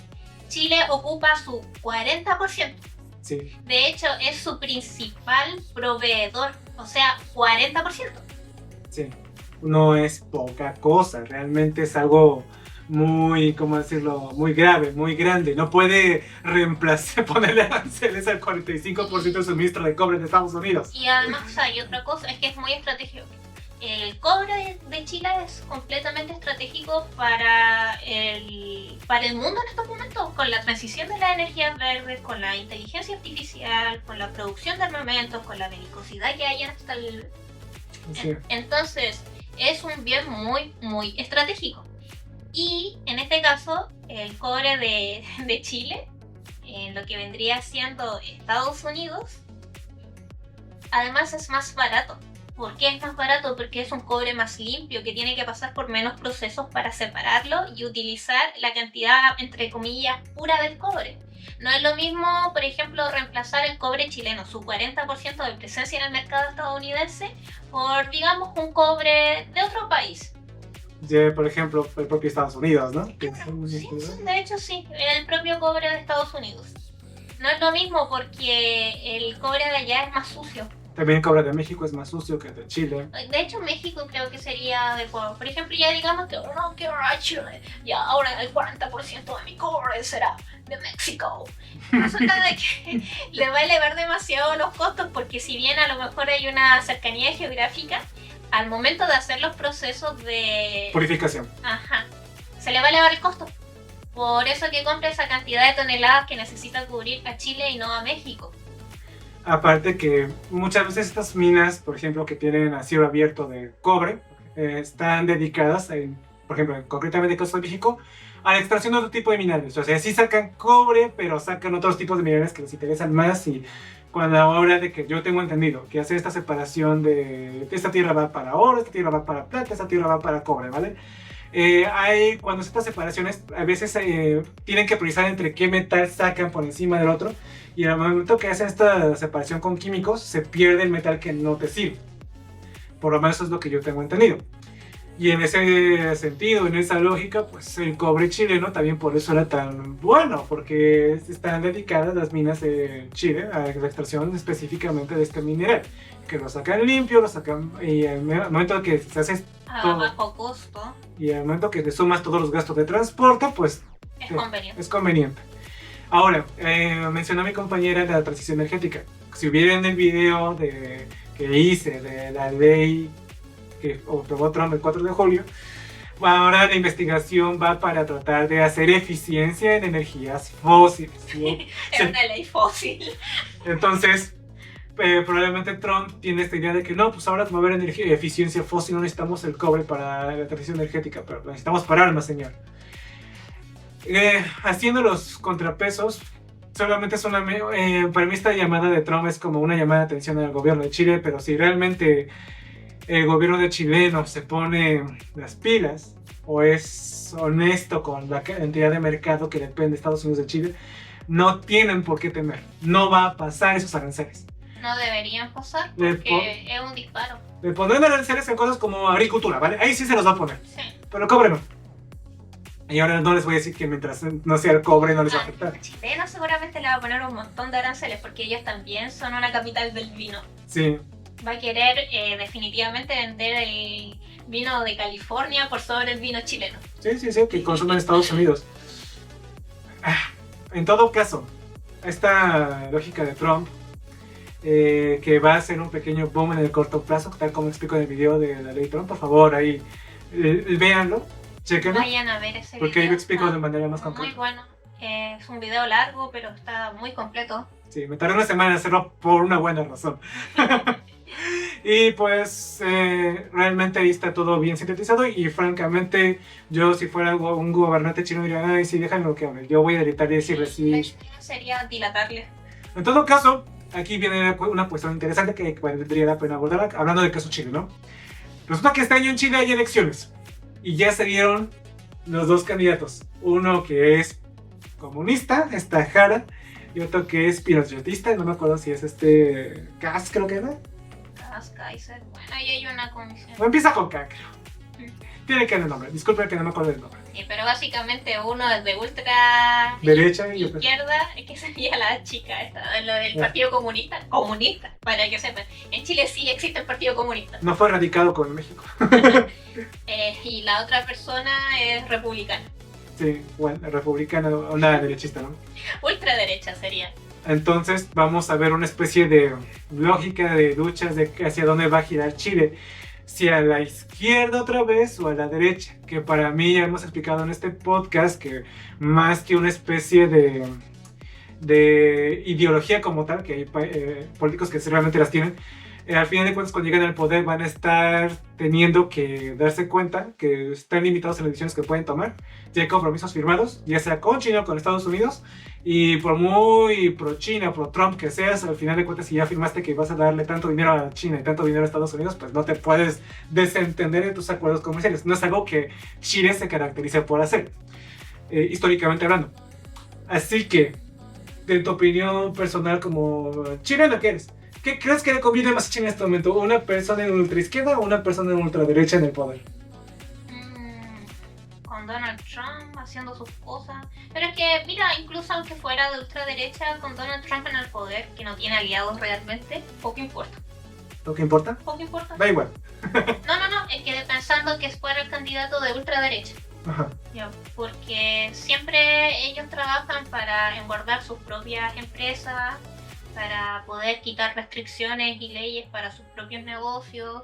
Chile ocupa su 40%. Sí. De hecho, es su principal proveedor, o sea, 40%. Sí, no es poca cosa, realmente es algo muy, ¿cómo decirlo? Muy grave, muy grande. No puede ponerle aranceles al 45% del suministro de cobre de Estados Unidos. Y además hay otra cosa, es que es muy estratégico. El cobre de Chile es completamente estratégico para el mundo en estos momentos, con la transición de las energías verdes, con la inteligencia artificial, con la producción de armamentos, con la belicosidad que hay hasta el... Sí. Entonces, es un bien muy, muy estratégico. Y en este caso, el cobre de Chile, en lo que vendría siendo Estados Unidos, además es más barato. ¿Por qué es más barato? Porque es un cobre más limpio, que tiene que pasar por menos procesos para separarlo y utilizar la cantidad, entre comillas, pura del cobre. No es lo mismo, por ejemplo, reemplazar el cobre chileno, su 40% de presencia en el mercado estadounidense, por, digamos, un cobre de otro país. Por ejemplo, el propio Estados Unidos, ¿no? Sí, de hecho sí, el propio cobre de Estados Unidos. No es lo mismo porque el cobre de allá es más sucio. También el cobre de México es más sucio que el de Chile. De hecho, México creo que sería adecuado. Por ejemplo, ya digamos que no quiero ir a Chile, ya ahora el 40% de mi cobre será de México. Resulta de que le va a elevar demasiado los costos, porque si bien a lo mejor hay una cercanía geográfica, al momento de hacer los procesos de purificación, se le va a elevar el costo. Por eso que compra esa cantidad de toneladas que necesita cubrir a Chile y no a México. Aparte que muchas veces estas minas, por ejemplo, que tienen a cielo abierto de cobre, están dedicadas, por ejemplo, concretamente en el caso de México, a la extracción de otro tipo de minerales. O sea, sí sacan cobre, pero sacan otros tipos de minerales que les interesan más. Y cuando a la hora de que yo tengo entendido que hacer esta separación de esta tierra va para oro, esta tierra va para plata, esta tierra va para cobre, ¿vale? Cuando estas separaciones, a veces tienen que priorizar entre qué metal sacan por encima del otro, y al momento que hacen esta separación con químicos, se pierde el metal que no te sirve. Por lo menos eso es lo que yo tengo entendido. Y en ese sentido, en esa lógica, pues el cobre chileno también por eso era tan bueno, porque están dedicadas las minas de Chile a la extracción específicamente de este mineral, que lo sacan limpio, lo sacan, y al momento que se hace a bajo costo, y al momento que te sumas todos los gastos de transporte, pues es conveniente. Ahora, mencionó mi compañera la transición energética. Si vieran el video que hice de la ley que aprobó Trump el 4 de julio, ahora la investigación va para tratar de hacer eficiencia en energías fósiles. ¿Sí? Es una ley fósil. Entonces, probablemente Trump tiene esta idea de que no, pues ahora como va a haber eficiencia fósil, no necesitamos el cobre para la transición energética, pero necesitamos para armas, señor. Haciendo los contrapesos, solamente es para mí esta llamada de Trump es como una llamada de atención al gobierno de Chile, pero si realmente el gobierno de chileno se pone las pilas o es honesto con la entidad de mercado que depende de Estados Unidos de Chile, no tienen por qué temer, no va a pasar esos aranceles. No deberían pasar porque es un disparo. Le pondrán aranceles en cosas como agricultura, ¿vale? Ahí sí se los va a poner, sí. Pero cobre no. Y ahora no les voy a decir que mientras no sea el cobre no les va a afectar. Chileno seguramente le va a poner un montón de aranceles porque ellos también son una capital del vino. Sí. Va a querer definitivamente vender el vino de California por sobre el vino chileno. Sí, que consumen en Estados Unidos. En todo caso, esta lógica de Trump, que va a ser un pequeño boom en el corto plazo, tal como explico en el video de la ley Trump, por favor, ahí véanlo. Chequenlo, vayan a ver ese porque video. Ahí lo explico de manera más concreta. Muy bueno. Es un video largo, pero está muy completo. Sí, me tardé una semana en hacerlo por una buena razón. Y pues realmente ahí está todo bien sintetizado. Y francamente, yo si fuera un gobernante chino diría, ay, sí, déjenlo que hable. Yo voy a editar y decirle sí. La idea sería dilatarle. En todo caso, aquí viene una cuestión interesante que valdría la pena abordar, hablando del caso Chile, ¿no? Resulta que este año en Chile hay elecciones. Y ya se dieron los dos candidatos. Uno que es comunista, está Jara, y otro que es pinochetista, no me acuerdo si es Kass, creo que era. Kass, Kaiser, bueno, ahí hay una comisión. No, empieza con K, creo. Tiene que dar el nombre, disculpen que no me acuerdo del nombre. Sí, pero básicamente uno es de ultra derecha y izquierda, que sería la chica esta, lo del Partido Comunista, para que sepan. En Chile sí existe el Partido Comunista. No fue radicado como en México. Y la otra persona es republicana. Sí, bueno, republicana, una derechista, ¿no? Ultraderecha sería. Entonces vamos a ver una especie de lógica de luchas de hacia dónde va a girar Chile. Si a la izquierda otra vez o a la derecha, que para mí ya hemos explicado en este podcast que más que una especie de ideología como tal, que hay políticos que realmente las tienen, al final de cuentas cuando llegan al poder van a estar teniendo que darse cuenta que están limitados en las decisiones que pueden tomar. Ya hay compromisos firmados, ya sea con China o con Estados Unidos, y por muy pro China, pro Trump que seas, al final de cuentas si ya firmaste que vas a darle tanto dinero a China y tanto dinero a Estados Unidos, pues no te puedes desentender de tus acuerdos comerciales. No es algo que Chile se caracteriza por hacer, históricamente hablando. Así que, de tu opinión personal como chileno que eres, ¿qué crees que le conviene más a China en este momento? ¿Una persona en ultraizquierda o una persona en ultraderecha en el poder? Con Donald Trump haciendo sus cosas. Pero es que, mira, incluso aunque fuera de ultraderecha, con Donald Trump en el poder, que no tiene aliados realmente, poco importa. ¿Lo que importa? Poco importa. Da igual. No, es que pensando que fuera el candidato de ultraderecha. Ajá. Porque siempre ellos trabajan para engordar sus propias empresas, para poder quitar restricciones y leyes para sus propios negocios,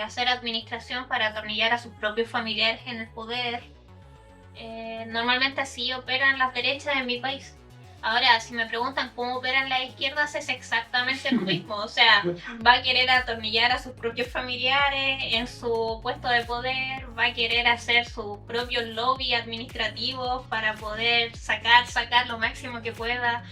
hacer administración para atornillar a sus propios familiares en el poder. Normalmente así operan las derechas en mi país. Ahora, si me preguntan cómo operan las izquierdas, es exactamente lo mismo. O sea, va a querer atornillar a sus propios familiares en su puesto de poder, va a querer hacer sus propios lobby administrativos para poder sacar lo máximo que pueda.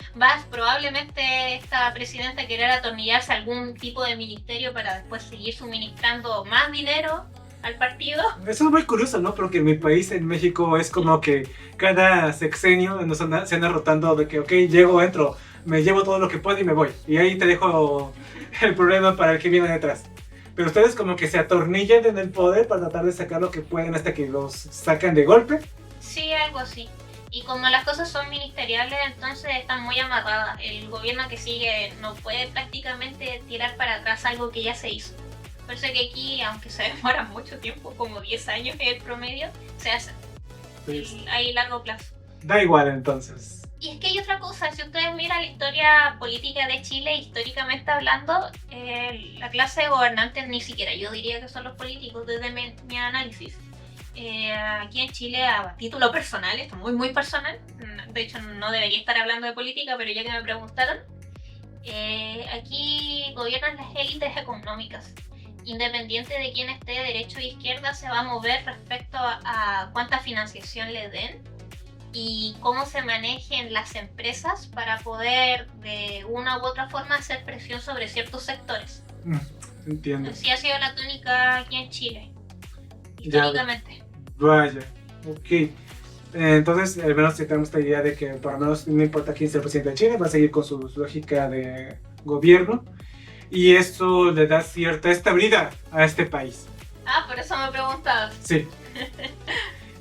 Probablemente esta presidenta querer atornillarse a algún tipo de ministerio para después seguir suministrando más dinero al partido. Eso es muy curioso, ¿no? Porque en mi país, en México, es como que cada sexenio se anda rotando de que, ok, llego, entro, me llevo todo lo que puedo y me voy. Y ahí te dejo el problema para el que viene detrás. Pero ustedes como que se atornillan en el poder para tratar de sacar lo que pueden hasta que los sacan de golpe. Sí, algo así. Y como las cosas son ministeriales, entonces están muy amarradas. El gobierno que sigue no puede prácticamente tirar para atrás algo que ya se hizo. Por eso que aquí, aunque se demora mucho tiempo, como 10 años es el promedio, se hace. Pues, Hay largo plazo. da igual entonces. Y es que hay otra cosa, si ustedes miran la historia política de Chile, históricamente hablando, la clase de gobernantes ni siquiera, yo diría que son los políticos desde mi análisis. Aquí en Chile, a título personal, esto es muy muy personal, de hecho no debería estar hablando de política, pero ya que me preguntaron, aquí gobiernan las élites económicas. Independiente de quién esté de derecha o izquierda, se va a mover respecto a cuánta financiación le den y cómo se manejen las empresas para poder de una u otra forma hacer presión sobre ciertos sectores. Entiendo. Así ha sido la tónica aquí en Chile, Ya. históricamente. Vaya, ok. Entonces, al menos tenemos esta idea de que por lo menos no importa quién sea el presidente de Chile, va a seguir con su lógica de gobierno. Y eso le da cierta estabilidad a este país. Ah, por eso me preguntabas. Sí.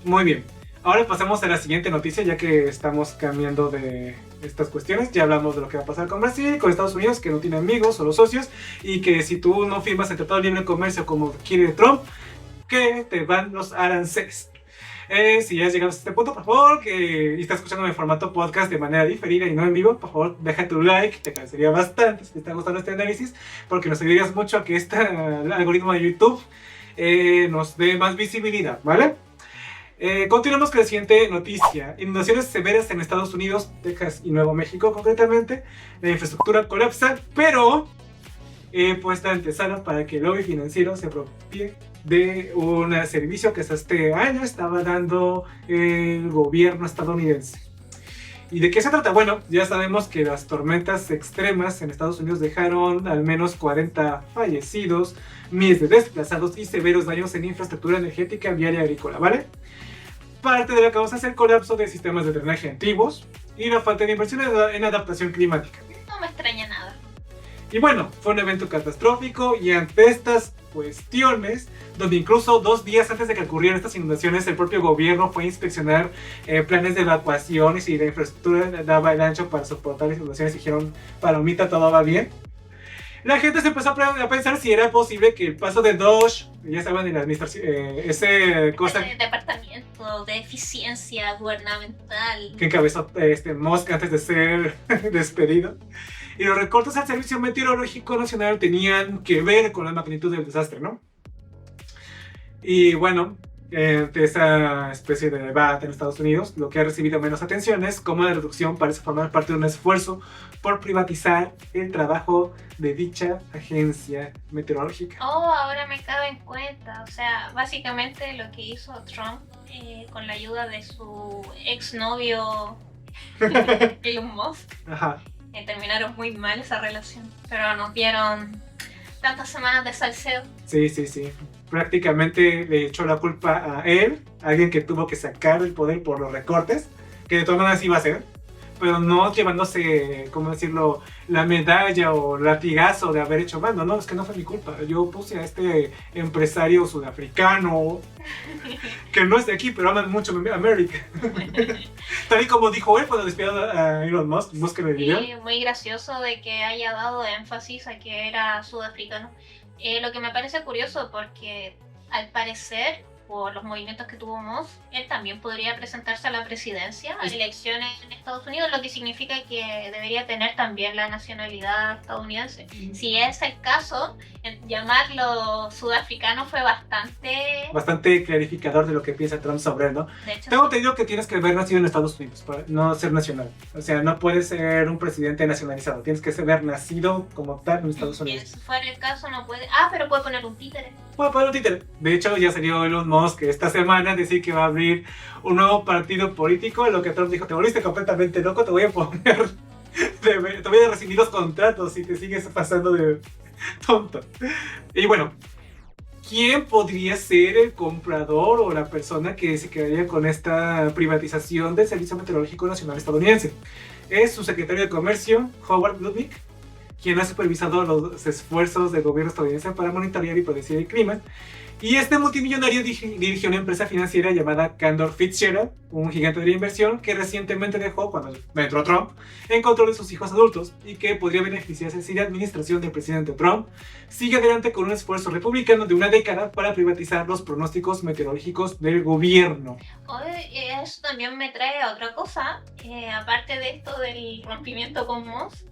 Muy bien. Ahora pasamos a la siguiente noticia, ya que estamos cambiando de estas cuestiones. Ya hablamos de lo que va a pasar con Brasil, con Estados Unidos, que no tiene amigos, solo socios, y que si tú no firmas el Tratado de Libre Comercio como quiere Trump, que te van los aranceles. Si ya llegamos a este punto, por favor, y estás escuchando en formato podcast de manera diferida y no en vivo, por favor, deja tu like, te agradecería bastante si te está gustando este análisis, porque nos ayudarías mucho a que este algoritmo de YouTube nos dé más visibilidad, ¿vale? Continuamos con la siguiente noticia. Inundaciones severas en Estados Unidos, Texas y Nuevo México concretamente. La infraestructura colapsa, pero pues la antesala para que el lobby financiero se apropie de un servicio que hasta este año estaba dando el gobierno estadounidense. ¿Y de qué se trata? Bueno, ya sabemos que las tormentas extremas en Estados Unidos dejaron al menos 40 fallecidos, miles de desplazados y severos daños en infraestructura energética, viaria y agrícola, ¿vale? Parte de la causa es el colapso de sistemas de drenaje antiguos y la falta de inversión en adaptación climática. No me extraña nada. Y bueno, fue un evento catastrófico y ante estas cuestiones, donde incluso 2 días antes de que ocurrieran estas inundaciones, el propio gobierno fue a inspeccionar planes de evacuación y si la infraestructura daba el ancho para soportar las inundaciones, dijeron, palomita, todo va bien. La gente se empezó a pensar si era posible que el paso de DOGE, ya saben, en la administración, ese cosa El departamento de eficiencia gubernamental. que encabezó Musk antes de ser despedido. Y los recortes al Servicio Meteorológico Nacional tenían que ver con la magnitud del desastre, ¿no? Y bueno, de esa especie de debate en Estados Unidos, lo que ha recibido menos atención es cómo la reducción parece formar parte de un esfuerzo por privatizar el trabajo de dicha agencia meteorológica. Oh, ahora me cabe en cuenta. O sea, básicamente lo que hizo Trump con la ayuda de su exnovio Elon Musk. Ajá. Terminaron muy mal esa relación, pero nos dieron tantas semanas de salseo. Sí, sí, sí. Prácticamente le echó la culpa a él, alguien que tuvo que sacar el poder por los recortes, que de todas maneras iba a ser, pero no llevándose, ¿cómo decirlo?, la medalla o latigazo de haber hecho mal. No, es que no fue mi culpa. Yo puse a este empresario sudafricano, que no es de aquí, pero aman mucho a América. Tal y como dijo él cuando despidió a Elon Musk, búsquenlo el video. Y muy gracioso de que haya dado énfasis a que era sudafricano. Lo que me parece curioso porque al parecer, por los movimientos que tuvo Musk, él también podría presentarse a la presidencia, a elecciones en Estados Unidos, lo que significa que debería tener también la nacionalidad estadounidense. Si es el caso, llamarlo sudafricano fue bastante clarificador de lo que piensa Trump sobre él, ¿no? De hecho, Tengo entendido que tienes que haber nacido en Estados Unidos para no ser nacional. O sea, no puedes ser un presidente nacionalizado. Tienes que haber nacido como tal en Estados Unidos. si fuera el caso no puede... Ah, pero puede poner un títere. Puede poner un títere. De hecho, ya salió Elon Musk esta semana decir que va a abrir un nuevo partido político. En lo que Trump dijo, te volviste completamente loco, te voy a poner... te voy a rescindir los contratos si te sigues pasando de tonto. Y bueno, ¿quién podría ser el comprador o la persona que se quedaría con esta privatización del Servicio Meteorológico Nacional estadounidense? Es su secretario de Comercio, Howard Lutnick, quien ha supervisado los esfuerzos del gobierno estadounidense para monitorear y predecir el clima. Y este multimillonario dirigió una empresa financiera llamada Cantor Fitzgerald, un gigante de la inversión que recientemente dejó, cuando entró Trump, en control de sus hijos adultos y que podría beneficiarse si la administración del presidente Trump sigue adelante con un esfuerzo republicano de una década para privatizar los pronósticos meteorológicos del gobierno. Oye, eso también me trae a otra cosa, aparte de esto del rompimiento con Moss.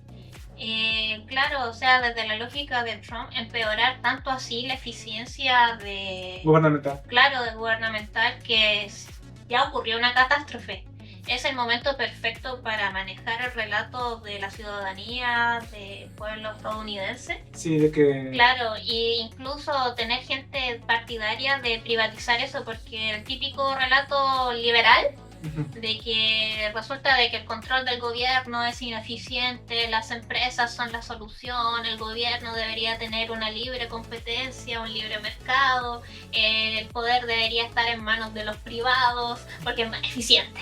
Claro, o sea, desde la lógica de Trump, empeorar tanto así la eficiencia de gubernamental, que ya ocurrió una catástrofe. Es el momento perfecto para manejar el relato de la ciudadanía del pueblo estadounidense. Sí, de que... Claro, e incluso tener gente partidaria de privatizar eso, porque el típico relato liberal de que resulta de que el control del gobierno es ineficiente, las empresas son la solución, el gobierno debería tener una libre competencia, un libre mercado, el poder debería estar en manos de los privados porque es más eficiente.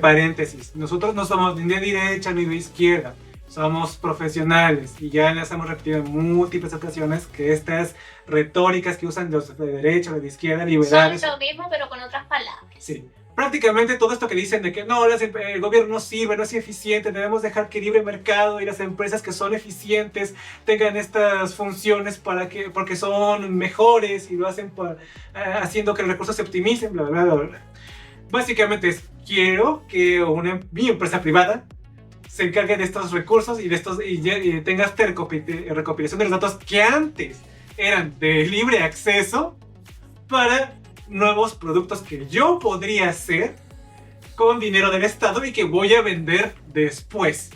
Paréntesis, nosotros no somos ni de derecha ni de izquierda, somos profesionales y ya les hemos repetido en múltiples ocasiones que estas retóricas que usan los de derecha o de izquierda, liberales... Son lo mismo pero con otras palabras. Sí. Prácticamente todo esto que dicen de que no, el gobierno no sirve, no es eficiente, debemos dejar que libre mercado y las empresas que son eficientes tengan estas funciones porque son mejores y lo hacen haciendo que los recursos se optimicen, bla, bla, bla, bla. Básicamente quiero que mi empresa privada se encargue de estos recursos y tenga esta recopilación de los datos que antes eran de libre acceso para nuevos productos que yo podría hacer con dinero del Estado y que voy a vender después.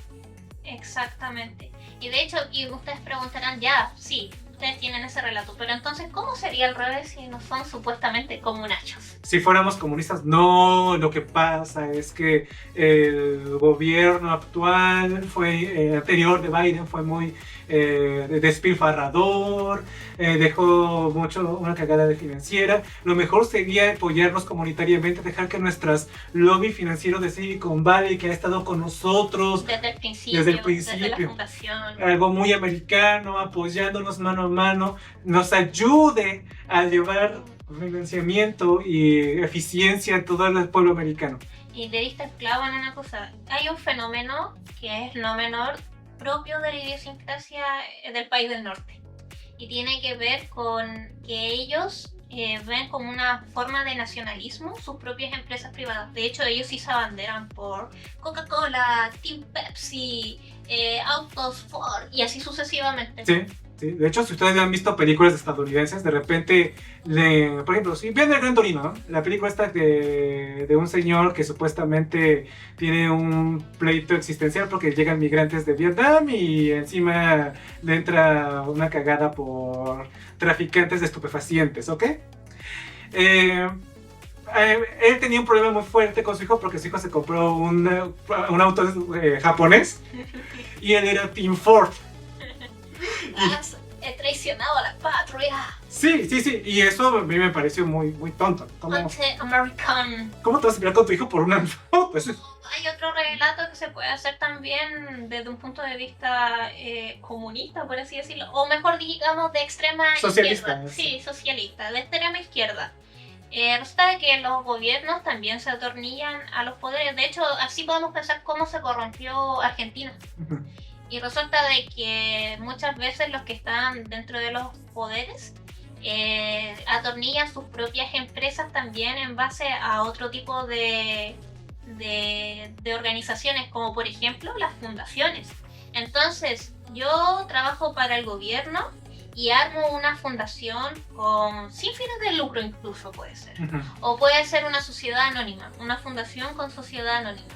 Exactamente. Y de hecho, y ustedes preguntarán, ya, sí, ustedes tienen ese relato, pero entonces, ¿cómo sería al revés si no son supuestamente comunachos? Si fuéramos comunistas, no, lo que pasa es que el gobierno actual anterior de Biden fue muy despilfarrador, dejó una cagada de financiera. Lo mejor sería apoyarnos comunitariamente, dejar que nuestras lobby financieros de Silicon Valley, que ha estado con nosotros desde el principio, desde la fundación, algo muy americano, apoyándonos mano a mano, nos ayude a llevar financiamiento y eficiencia a todo el pueblo americano. Y te diste el clavo en una cosa. Hay un fenómeno que es no menor, propio de la idiosincrasia del país del norte, y tiene que ver con que ellos ven como una forma de nacionalismo sus propias empresas privadas. De hecho, ellos sí se abanderan por Coca-Cola, Team Pepsi, autos Ford y así sucesivamente. Sí. Sí, de hecho, si ustedes han visto películas estadounidenses, de repente, por ejemplo, si ven El Gran Torino, ¿no? La película esta de un señor que supuestamente tiene un pleito existencial porque llegan migrantes de Vietnam y encima le entra una cagada por traficantes de estupefacientes, ¿ok? Él tenía un problema muy fuerte con su hijo porque su hijo se compró un auto japonés y él era Team Ford. He traicionado a la patria. Sí, y eso a mí me pareció muy, muy tonto. Anti-American. ¿Cómo te vas a pelear con tu hijo por una auto? Hay otro relato que se puede hacer también desde un punto de vista comunista, por así decirlo, o mejor digamos de extrema socialista, izquierda. Sí, socialista, de extrema izquierda. Resulta que los gobiernos también se atornillan a los poderes. De hecho, así podemos pensar cómo se corrompió Argentina. Y resulta de que muchas veces los que están dentro de los poderes atornillan sus propias empresas también en base a otro tipo de organizaciones, como por ejemplo las fundaciones. Entonces, yo trabajo para el gobierno y armo una fundación sin fines de lucro, incluso puede ser. O puede ser una sociedad anónima, una fundación con sociedad anónima,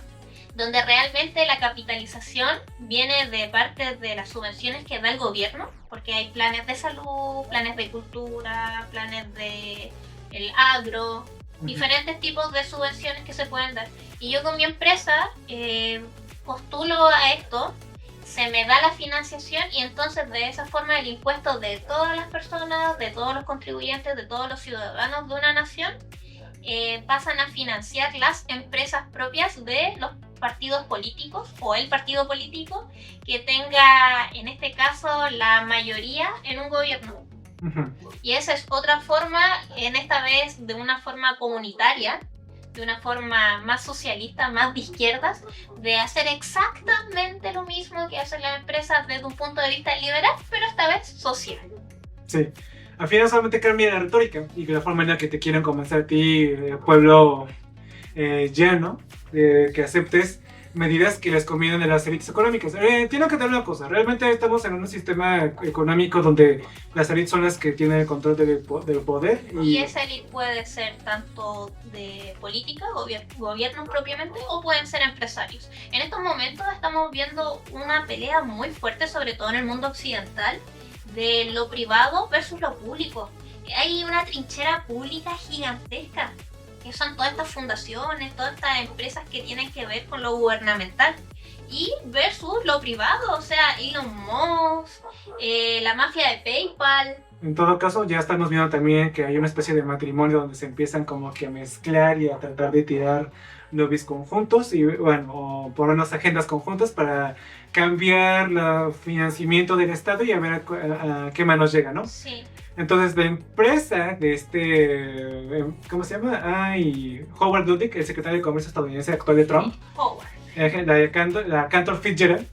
donde realmente la capitalización viene de parte de las subvenciones que da el gobierno, porque hay planes de salud, planes de cultura, planes de el agro, diferentes tipos de subvenciones que se pueden dar. Y yo con mi empresa postulo a esto se me da la financiación y entonces de esa forma el impuesto de todas las personas, de todos los contribuyentes, de todos los ciudadanos de una nación pasan a financiar las empresas propias de los partidos políticos o el partido político que tenga en este caso la mayoría en un gobierno. Y esa es otra forma, en esta vez de una forma comunitaria, de una forma más socialista, más de izquierdas, de hacer exactamente lo mismo que hacen las empresas desde un punto de vista liberal, pero esta vez social. Sí, al final solamente cambia la retórica y la forma en la que te quieren convencer a ti, pueblo llano, que aceptes medidas que les convienen de las élites económicas. Tiene que tener una cosa, realmente estamos en un sistema económico donde las élites son las que tienen el control del poder. Y esa élite puede ser tanto de política, gobiernos propiamente, o pueden ser empresarios. En estos momentos estamos viendo una pelea muy fuerte, sobre todo en el mundo occidental, de lo privado versus lo público. Hay una trinchera pública gigantesca, que son todas estas fundaciones, todas estas empresas que tienen que ver con lo gubernamental, y versus lo privado, o sea, Elon Musk, la mafia de PayPal. En todo caso, ya estamos viendo también que hay una especie de matrimonio donde se empiezan como que a mezclar y a tratar de tirar lobbies conjuntos y, bueno, o por unas agendas conjuntas para cambiar el financiamiento del Estado y a ver a qué manos llega, ¿no? Sí. Entonces la empresa de ¿cómo se llama? Howard Lutnick, el secretario de Comercio estadounidense actual de Trump. Howard. La Cantor Fitzgerald.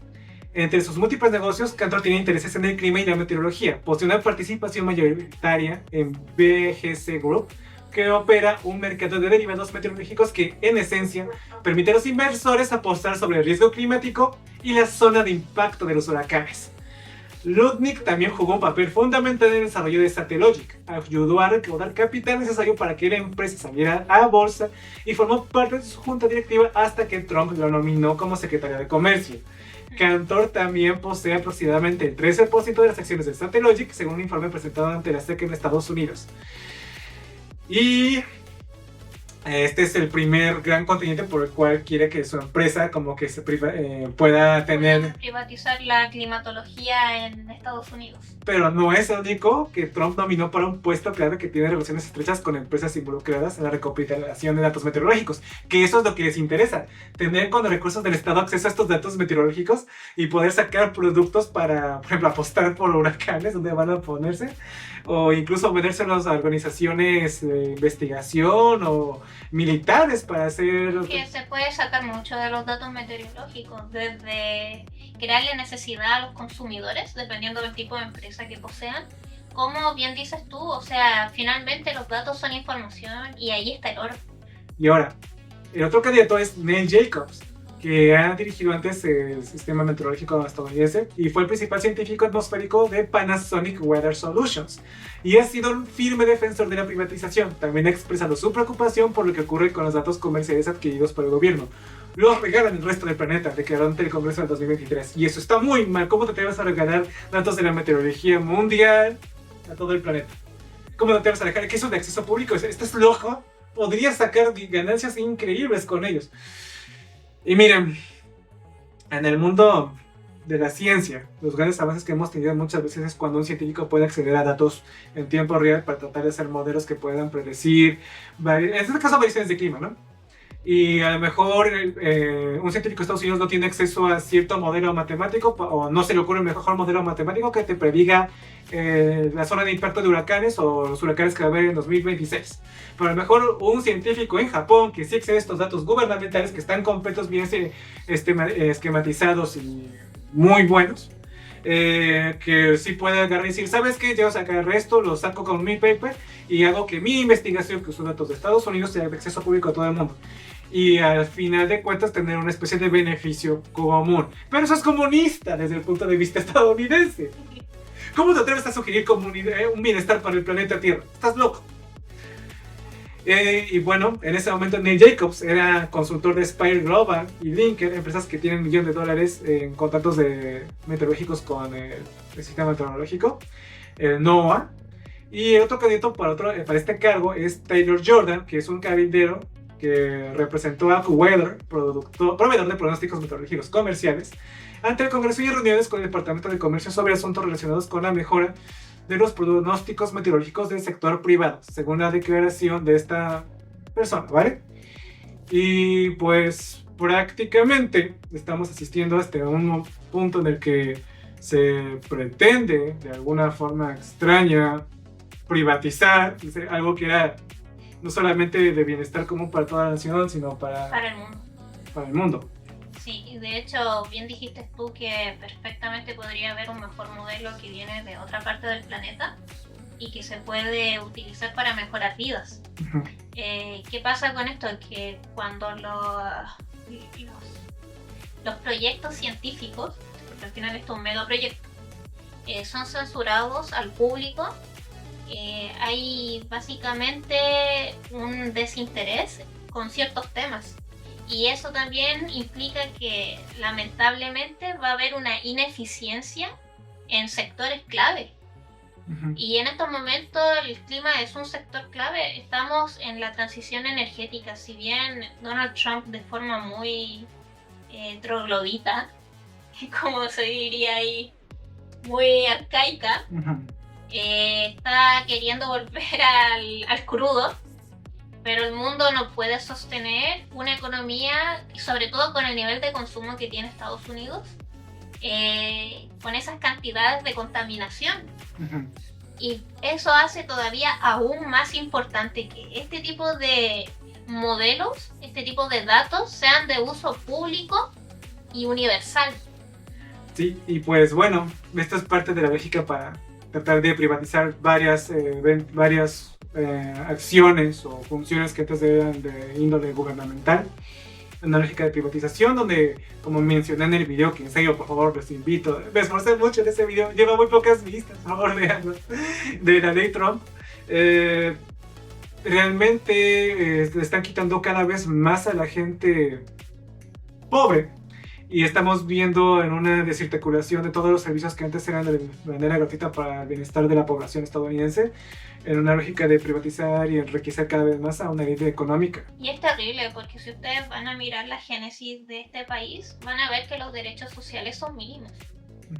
Entre sus múltiples negocios, Cantor tiene intereses en el clima y la meteorología. Posee una participación mayoritaria en BGC Group, que opera un mercado de derivados meteorológicos que, en esencia, permite a los inversores apostar sobre el riesgo climático y la zona de impacto de los huracanes. Lutnick también jugó un papel fundamental en el desarrollo de Satellogic, ayudó a recaudar capital necesario para que la empresa saliera a bolsa y formó parte de su junta directiva hasta que Trump lo nominó como secretario de Comercio. Cantor también posee aproximadamente el 13% de las acciones de Satellogic, según un informe presentado ante la SEC en Estados Unidos. Y este es el primer gran contingente por el cual quiere que su empresa como que se pueda tener... privatizar la climatología en Estados Unidos. Pero no es el único que Trump nominó para un puesto clave que tiene relaciones estrechas con empresas involucradas en la recopilación de datos meteorológicos. Que eso es lo que les interesa, tener con los recursos del Estado acceso a estos datos meteorológicos y poder sacar productos para, por ejemplo, apostar por huracanes donde van a ponerse, o incluso vendérselos a organizaciones de investigación o militares para hacer... Que se puede sacar mucho de los datos meteorológicos, desde crearle necesidad a los consumidores, dependiendo del tipo de empresa que posean, como bien dices tú, o sea, finalmente los datos son información y ahí está el oro. Y ahora, el otro candidato es Neil Jacobs, que ha dirigido antes el sistema meteorológico estadounidense y fue el principal científico atmosférico de Panasonic Weather Solutions y ha sido un firme defensor de la privatización. También ha expresado su preocupación por lo que ocurre con los datos comerciales adquiridos por el gobierno. Los regalan el resto del planeta, declaró ante el Congreso del 2023. Y eso está muy mal. ¿Cómo te atreves a regalar datos de la meteorología mundial a todo el planeta? ¿Cómo te atreves a dejar que eso de acceso público? Estás loco. Podrías sacar ganancias increíbles con ellos. Y miren, en el mundo de la ciencia, los grandes avances que hemos tenido muchas veces es cuando un científico puede acceder a datos en tiempo real para tratar de hacer modelos que puedan predecir, en este caso, variaciones de clima, ¿no? Y a lo mejor un científico de Estados Unidos no tiene acceso a cierto modelo matemático o no se le ocurre el mejor modelo matemático que te prediga la zona de impacto de hurcanes o los huracanes que va a haber en 2026. Pero a lo mejor un científico en Japón que sí accede a estos datos gubernamentales que están completos, bien esquematizados y muy buenos, que sí puede agarrar y decir, ¿sabes qué? Yo sacar esto, lo saco con mi paper y hago que mi investigación, que son datos de Estados Unidos, sea de acceso público a todo el mundo. Y al final de cuentas tener una especie de beneficio común. Pero eso es comunista desde el punto de vista estadounidense. ¿Cómo te atreves a sugerir un bienestar para el planeta Tierra? Estás loco. Y bueno, en ese momento Neil Jacobs era consultor de Spire Global y Linker, empresas que tienen $1 millones en contratos meteorológicos con el sistema meteorológico, el NOAA. Y el otro candidato para este cargo es Taylor Jordan, que es un cabildero que representó a AccuWeather, proveedor de pronósticos meteorológicos comerciales, ante el Congreso y reuniones con el Departamento de Comercio sobre asuntos relacionados con la mejora de los pronósticos meteorológicos del sector privado, según la declaración de esta persona, ¿vale? Y pues prácticamente estamos asistiendo hasta un punto en el que se pretende de alguna forma extraña privatizar algo que era no solamente de bienestar común para toda la nación, sino para el mundo. Para el mundo. Sí, de hecho, bien dijiste tú que perfectamente podría haber un mejor modelo que viene de otra parte del planeta y que se puede utilizar para mejorar vidas. Uh-huh. ¿Qué pasa con esto? Que cuando los proyectos científicos, porque al final esto es un megaproyecto, son censurados al público, hay básicamente un desinterés con ciertos temas. Y eso también implica que lamentablemente va a haber una ineficiencia en sectores clave. Uh-huh. Y en estos momentos el clima es un sector clave. Estamos en la transición energética. Si bien Donald Trump de forma muy troglodita, como se diría ahí, muy arcaica, uh-huh, está queriendo volver al crudo. Pero el mundo no puede sostener una economía, sobre todo con el nivel de consumo que tiene Estados Unidos, con esas cantidades de contaminación. uh-huh. Y eso hace todavía aún más importante que este tipo de modelos, este tipo de datos sean de uso público y universal. Sí, y pues bueno, esto es parte de la lógica para tratar de privatizar varias acciones o funciones que antes eran de índole gubernamental. Una lógica de privatización donde, como mencioné en el video, que en serio, por favor, los invito, me esforcé mucho en ese video, lleva muy pocas vistas, por favor, veanlo, de la ley Trump. Realmente le están quitando cada vez más a la gente pobre. Y estamos viendo en una desarticulación de todos los servicios que antes eran de manera gratuita para el bienestar de la población estadounidense, en una lógica de privatizar y enriquecer cada vez más a una élite económica. Y es terrible porque si ustedes van a mirar la génesis de este país, van a ver que los derechos sociales son mínimos.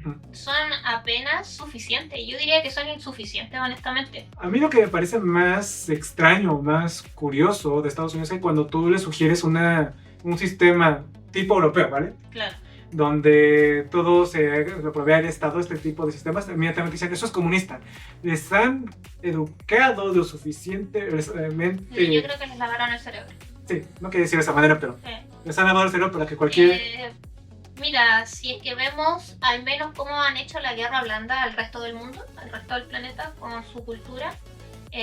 Uh-huh. Son apenas suficientes. Yo diría que son insuficientes, honestamente. A mí lo que me parece más extraño, más curioso de Estados Unidos es cuando tú le sugieres un sistema tipo europeo, ¿vale? Claro. Donde todo se lo provee al Estado, este tipo de sistemas, inmediatamente dicen, eso es comunista. Les han educado lo suficientemente... Yo creo que les lavaron el cerebro. Sí, no quiero decir de esa manera, pero Sí. les han lavado el cerebro para que cualquier... Mira, si es que vemos al menos cómo han hecho la guerra blanda al resto del mundo, al resto del planeta, con su cultura,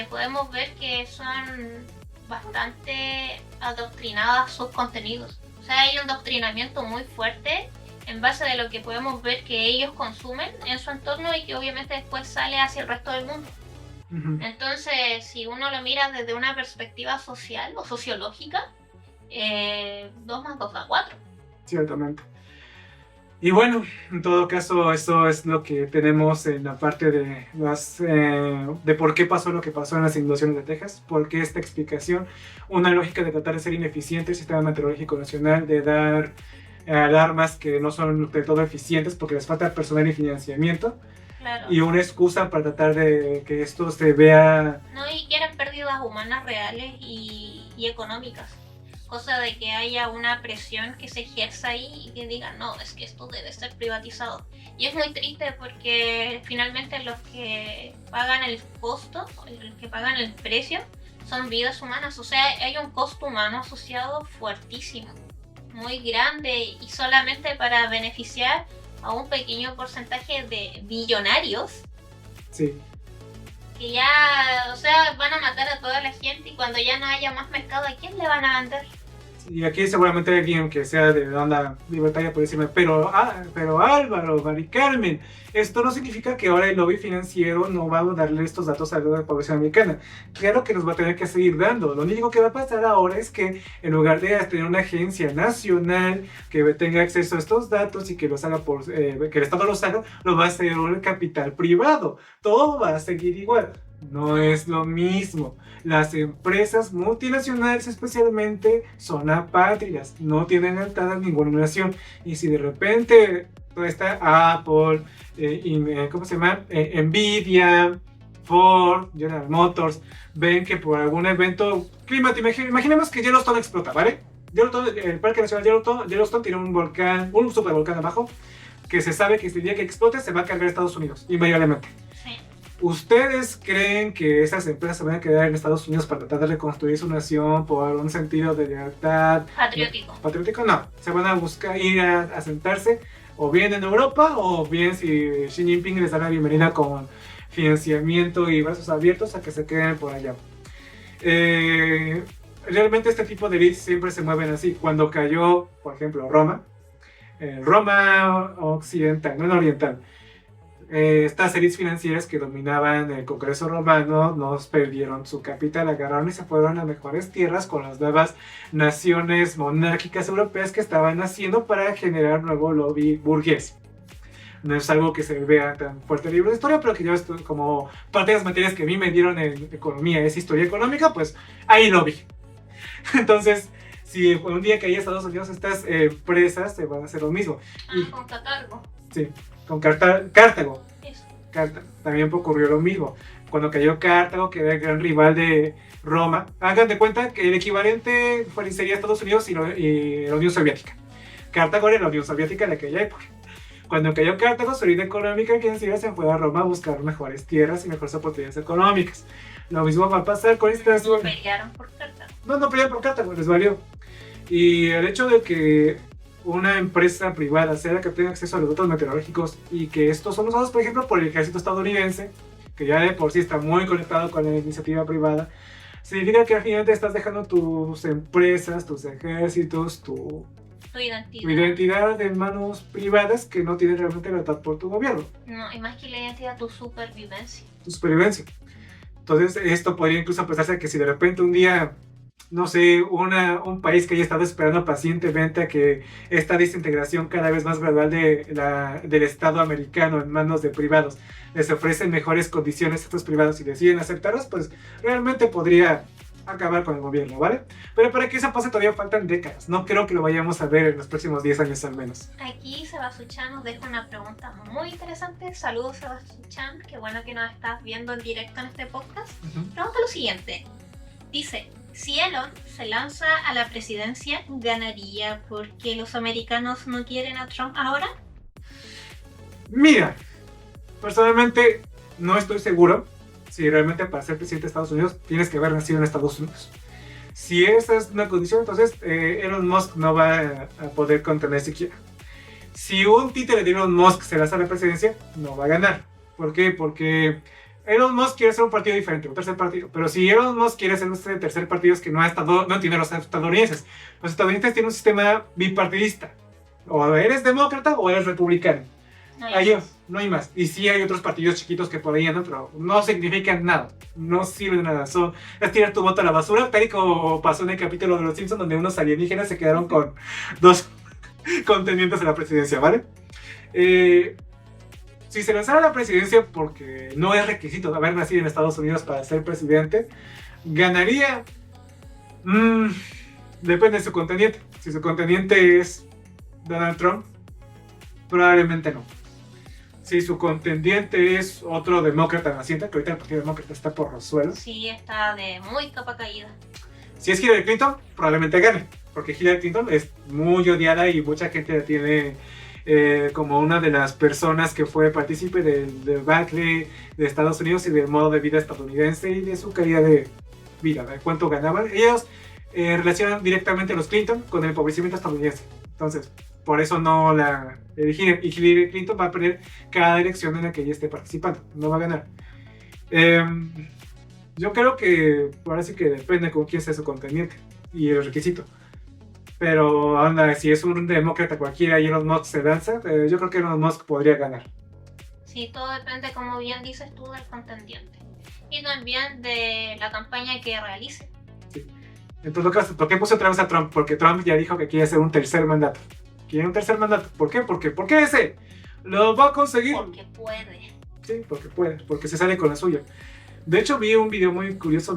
podemos ver que son bastante adoctrinadas sus contenidos. O sea, hay un adoctrinamiento muy fuerte en base de lo que podemos ver que ellos consumen en su entorno y que obviamente después sale hacia el resto del mundo. Uh-huh. Entonces, si uno lo mira desde una perspectiva social o sociológica, 2 más 2 da 4. Ciertamente. Y bueno, en todo caso, eso es lo que tenemos en la parte de de por qué pasó lo que pasó en las inundaciones de Texas, por qué esta explicación, una lógica de tratar de ser ineficiente el sistema meteorológico nacional, de dar alarmas que no son del todo eficientes porque les falta personal y financiamiento, Claro. y una excusa para tratar de que esto se vea... No, y quieren pérdidas humanas reales y económicas. Cosa de que haya una presión que se ejerza ahí y que digan, no, es que esto debe ser privatizado. Y es muy triste porque finalmente los que pagan el costo, los que pagan el precio, son vidas humanas. O sea, hay un costo humano asociado fuertísimo, muy grande, y solamente para beneficiar a un pequeño porcentaje de billonarios. Sí. Que ya, o sea, van a matar a toda la gente y cuando ya no haya más mercado, ¿a quién le van a vender? Y aquí seguramente hay alguien que sea de onda libertaria puede decirme, pero Álvaro, Mari Carmen, esto no significa que ahora el lobby financiero no va a darle estos datos a la población americana. Claro que nos va a tener que seguir dando. Lo único que va a pasar ahora es que en lugar de tener una agencia nacional que tenga acceso a estos datos y que los haga que el Estado los haga, lo va a hacer un capital privado. Todo va a seguir igual. No es lo mismo. Las empresas multinacionales especialmente son apátridas, no tienen lealtad a ninguna nación. Y si de repente está Apple, ¿cómo se llama? Nvidia, Ford, General Motors, ven que por algún evento climático, imaginemos que Yellowstone explota, ¿vale? El Parque Nacional Yellowstone tiene un volcán, un supervolcán abajo, que se sabe que el día que explote se va a cargar a Estados Unidos, invariablemente. Sí. ¿Ustedes creen que esas empresas se van a quedar en Estados Unidos para tratar de reconstruir su nación por un sentido de lealtad patriótico? No, se van a buscar ir a sentarse o bien en Europa o bien si Xi Jinping les da la bienvenida con financiamiento y brazos abiertos a que se queden por allá. Realmente este tipo de elites siempre se mueven así. Cuando cayó, por ejemplo, Roma occidental, no oriental, estas élites financieras que dominaban el Congreso romano nos perdieron su capital, agarraron y se fueron a mejores tierras con las nuevas naciones monárquicas europeas que estaban haciendo para generar nuevo lobby burgués. No es algo que se vea tan fuerte en el libro de historia, pero que yo, como parte de las materias que a mí me dieron en economía es historia económica, pues ahí lo vi. Entonces, si un día que haya Estados Unidos, estas empresas se van a hacer lo mismo. Con Cartago. Sí, con Cartago. Eso. También ocurrió lo mismo. Cuando cayó Cartago, que era el gran rival de Roma, hagan de cuenta que el equivalente sería Estados Unidos y la Unión Soviética. Cartago era la Unión Soviética de aquella época. Cuando cayó Cartago, su élite económica y financiera se fue a Roma a buscar mejores tierras y mejores oportunidades económicas. Lo mismo va a pasar con estas... No pelearon por Cartago. No pelearon por Cartago, les valió. Y el hecho de que una empresa privada sea la que tenga acceso a los datos meteorológicos y que estos son usados, por ejemplo, por el ejército estadounidense, que ya de por sí está muy conectado con la iniciativa privada, significa que al final te estás dejando tus empresas, tus ejércitos, tu identidad en manos privadas que no tienen realmente lealtad por tu gobierno. No, y más que la identidad, tu supervivencia. Tu supervivencia. Entonces, esto podría incluso pensarse a que si de repente un día, no sé, un país que haya estado esperando pacientemente a que esta desintegración cada vez más gradual del Estado americano en manos de privados les ofrecen mejores condiciones a estos privados y deciden aceptarlos, pues realmente podría acabar con el gobierno, ¿vale? Pero para que eso pase todavía faltan décadas. No creo que lo vayamos a ver en los próximos 10 años al menos. Aquí Sebastián nos deja una pregunta muy interesante. Saludos, Sebastián. Qué bueno que nos estás viendo en directo en este podcast. Pregunta lo siguiente. Dice, si Elon se lanza a la presidencia, ¿ganaría porque los americanos no quieren a Trump ahora? Mira, personalmente no estoy seguro si realmente para ser presidente de Estados Unidos tienes que haber nacido en Estados Unidos. Si esa es una condición, entonces Elon Musk no va a poder contener siquiera. Si un títere de Elon Musk se lanza a la presidencia, no va a ganar. ¿Por qué? Porque Elon Musk quiere ser un partido diferente, un tercer partido. Pero si Elon Musk quiere ser un tercer partido es que no tiene los estadounidenses. Los estadounidenses tienen un sistema bipartidista. O eres demócrata o eres republicano. No hay más. Y sí hay otros partidos chiquitos que por ahí andan, pero no significan nada. No sirven de nada. Es tirar tu voto a la basura, tal y como pasó en el capítulo de Los Simpsons, donde unos alienígenas se quedaron con 2 contendientes a la presidencia, ¿vale? Si se lanzara a la presidencia porque no es requisito haber nacido en Estados Unidos para ser presidente, ¿ganaría? Depende de su contendiente. Si su contendiente es Donald Trump, probablemente no. Si su contendiente es otro demócrata naciente, que ahorita el Partido Demócrata está por los suelos. Sí, está de muy capa caída. Si es Hillary Clinton, probablemente gane, porque Hillary Clinton es muy odiada y mucha gente la tiene como una de las personas que fue partícipe del debacle de Estados Unidos y del modo de vida estadounidense y de su calidad de vida, de cuánto ganaban. Ellos relacionan directamente a los Clinton con el empobrecimiento estadounidense. Entonces, por eso no la eligieron. Y Hillary Clinton va a perder cada elección en la que ella esté participando. No va a ganar. Yo creo que ahora sí que depende con quién sea su contendiente y el requisito. Pero anda, si es un demócrata cualquiera y Elon Musk se lanza, yo creo que Elon Musk podría ganar. Sí, todo depende, como bien dices tú, del contendiente. Y también de la campaña que realice. Sí. En todo caso, ¿por qué puse otra vez a Trump? Porque Trump ya dijo que quiere hacer un tercer mandato. ¿Quiere un tercer mandato? ¿Por qué? ¿Por qué ese? ¿Lo va a conseguir? Porque puede. Sí, porque puede, porque se sale con la suya. De hecho, vi un video muy curioso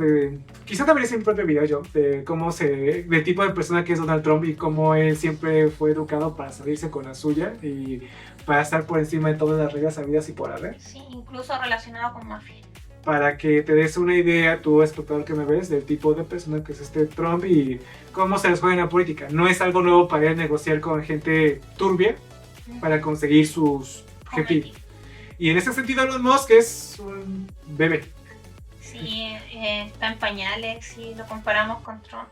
quizá también es mi propio video yo, del tipo de persona que es Donald Trump y cómo él siempre fue educado para salirse con la suya y para estar por encima de todas las reglas habidas y por haber. Sí, incluso relacionado con mafia. Para que te des una idea, tú espectador que me ves, del tipo de persona que es este Trump y cómo se les juega en la política. No es algo nuevo para él negociar con gente turbia para conseguir sus objetivos. Y en ese sentido Elon Musk es un bebé. Sí, está en pañales si lo comparamos con Trump.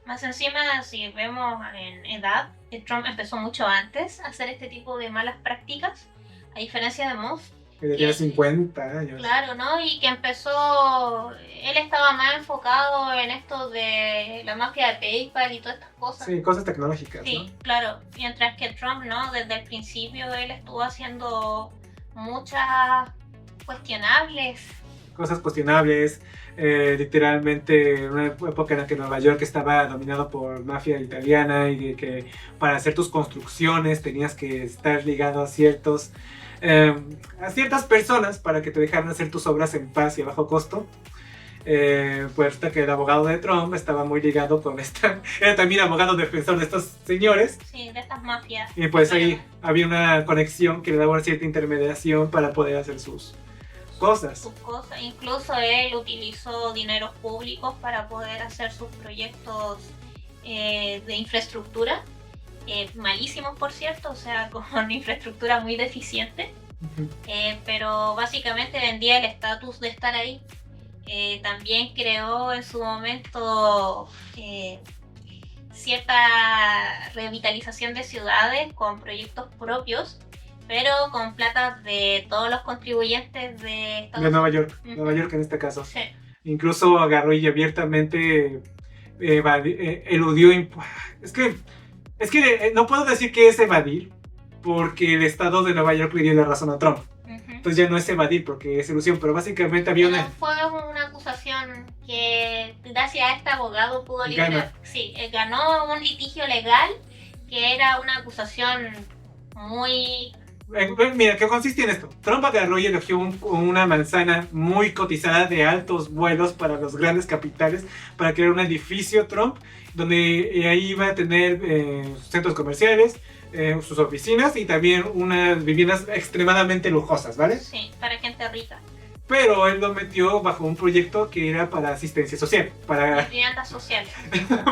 Más encima, si vemos en edad, Trump empezó mucho antes a hacer este tipo de malas prácticas, a diferencia de Musk. Que tenía 50 años. Claro, ¿no? Y que empezó, él estaba más enfocado en esto de la mafia de PayPal y todas estas cosas. Sí, cosas tecnológicas, sí, ¿no? Claro. Mientras que Trump, ¿no? Desde el principio él estuvo haciendo muchas cuestionables. Cosas cuestionables, literalmente una época en la que Nueva York estaba dominado por mafia italiana y de que para hacer tus construcciones tenías que estar ligado a ciertas personas para que te dejaran hacer tus obras en paz y a bajo costo. Pues resulta que el abogado de Trump estaba muy ligado con era también abogado defensor de estos señores. Sí, de estas mafias. Y pues ahí había una conexión que le daba una cierta intermediación para poder hacer sus cosas. Incluso él utilizó dineros públicos para poder hacer sus proyectos de infraestructura, malísimos por cierto, o sea, con infraestructura muy deficiente, pero básicamente vendía el estatus de estar ahí. También creó en su momento cierta revitalización de ciudades con proyectos propios, pero con plata de todos los contribuyentes de Estados Unidos. De Nueva York, Nueva York en este caso. Sí. Incluso agarró y abiertamente eludió impuestos. Es que no puedo decir que es evadir, porque el estado de Nueva York le dio la razón a Trump. Entonces ya no es evadir porque es ilusión, pero básicamente había Fue una acusación que gracias a este abogado pudo liberar. Sí, ganó un litigio legal que era una acusación muy... Mira, ¿qué consiste en esto? Trump agarró y elogió una manzana muy cotizada de altos vuelos para los grandes capitales para crear un edificio Trump, donde ahí iba a tener centros comerciales, sus oficinas y también unas viviendas extremadamente lujosas, ¿vale? Sí, para gente rica. Pero él lo metió bajo un proyecto que era para asistencia social, para viviendas sociales.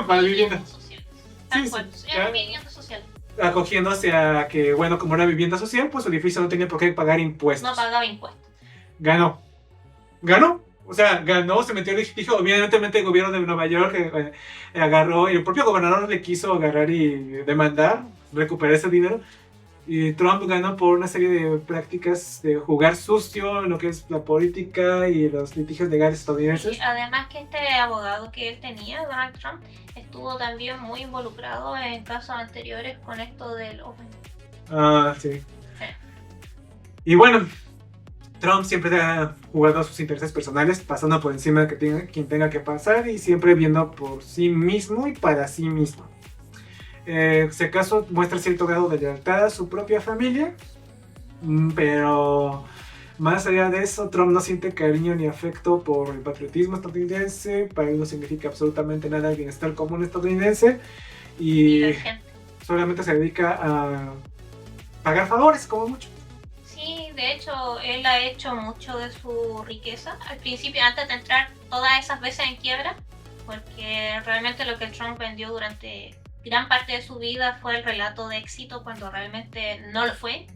Para viviendas sociales. Sí, Eran viviendas sociales. Acogiéndose a que, bueno, como era vivienda social, pues el edificio no tenía por qué pagar impuestos. No pagaba impuestos. Ganó. O sea, ganó, se metió en el litigio. Obviamente el gobierno de Nueva York agarró, y el propio gobernador le quiso agarrar y demandar, recuperar ese dinero. Y Trump ganó por una serie de prácticas de jugar sucio en lo que es la política y los litigios legales estadounidenses. Y además que este abogado que él tenía, Donald Trump, estuvo también muy involucrado en casos anteriores con esto del Open. Ah, sí. Y bueno, Trump siempre ha jugado a sus intereses personales, pasando por encima de quien tenga que pasar y siempre viendo por sí mismo y para sí mismo. Si acaso muestra cierto grado de lealtad a su propia familia, pero más allá de eso, Trump no siente cariño ni afecto por el patriotismo estadounidense. Para él no significa absolutamente nada el bienestar común estadounidense y solamente se dedica a pagar favores, como mucho. Sí, de hecho, él ha hecho mucho de su riqueza. Al principio, antes de entrar todas esas veces en quiebra, porque realmente lo que Trump vendió durante gran parte de su vida fue el relato de éxito cuando realmente no lo fue.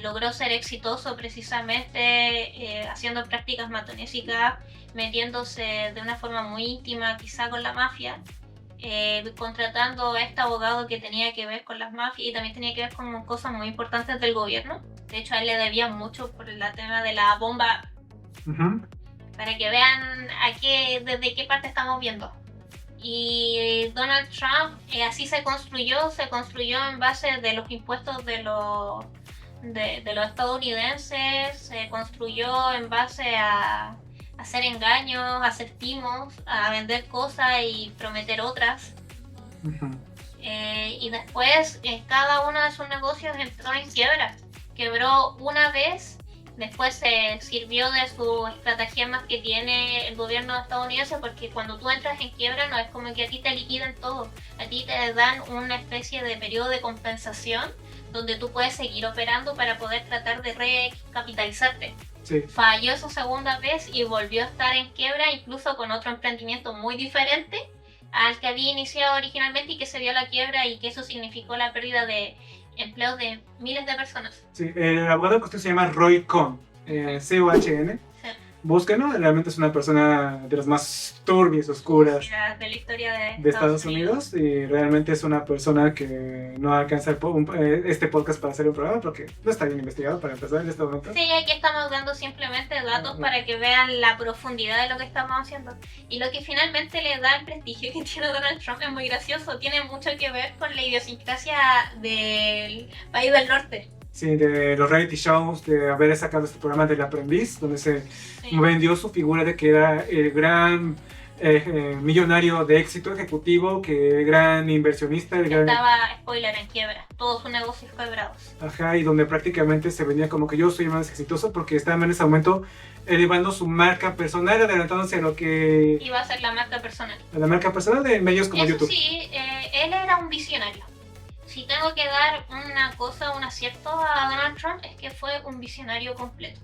Logró ser exitoso precisamente haciendo prácticas matonésicas, metiéndose de una forma muy íntima quizá con la mafia, contratando a este abogado que tenía que ver con las mafias y también tenía que ver con cosas muy importantes del gobierno. De hecho, a él le debían mucho por el tema de la bomba. Para que vean desde qué parte estamos viendo. Y Donald Trump así se construyó en base de los impuestos de los estadounidenses, se construyó en base a hacer engaños, a hacer timos, a vender cosas y prometer otras. Y después cada uno de sus negocios entró en quiebra. Quebró una vez Después se sirvió de sus estratagemas que tiene el gobierno estadounidense, porque cuando tú entras en quiebra no es como que a ti te liquidan todo, a ti te dan una especie de periodo de compensación donde tú puedes seguir operando para poder tratar de recapitalizarte. Sí. Falló su segunda vez y volvió a estar en quiebra, incluso con otro emprendimiento muy diferente al que había iniciado originalmente y que se vio la quiebra, y que eso significó la pérdida de empleos de miles de personas. Sí, el abogado en cuestión se llama Roy Cohn, C-O-H-N. Sí. Búsquenlo, realmente es una persona de las más turbias, oscuras De la historia de Estados Unidos, y realmente es una persona que no alcanza este podcast para hacer un programa porque no está bien investigado para empezar en este momento. Sí, aquí estamos dando simplemente datos para que vean la profundidad de lo que estamos haciendo. Y lo que finalmente le da el prestigio que tiene Donald Trump es muy gracioso, tiene mucho que ver con la idiosincrasia del país del norte. Sí, de los reality shows, de haber sacado este programa del Aprendiz, donde se vendió su figura de que era el gran millonario de éxito ejecutivo, que el gran inversionista. Estaba, spoiler, en quiebra, todos sus negocios quebrados. Ajá, y donde prácticamente se venía como que yo soy más exitoso porque estaba en ese momento elevando su marca personal, adelantándose a lo que iba a ser la marca personal. La marca personal de medios como Eso YouTube. Sí, él era un visionario. Si tengo que dar una cosa, un acierto a Donald Trump, es que fue un visionario completo.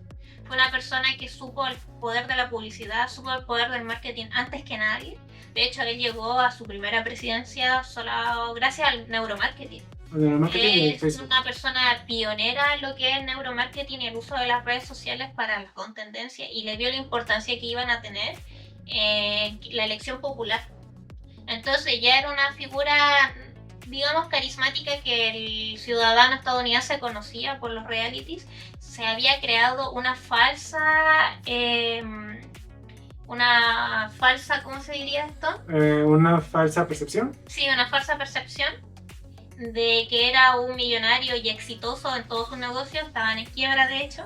Fue una persona que supo el poder de la publicidad, supo el poder del marketing antes que nadie. De hecho, él llegó a su primera presidencia solo gracias al neuromarketing. Él es una persona pionera en lo que es el neuromarketing y el uso de las redes sociales para la contendencia, y le vio la importancia que iban a tener la elección popular. Entonces ya era una figura, digamos, carismática, que el ciudadano estadounidense conocía por los realities. Se había creado una falsa, ¿cómo se diría esto? Una falsa percepción. Sí, una falsa percepción de que era un millonario y exitoso en todos sus negocios, estaban en quiebra de hecho.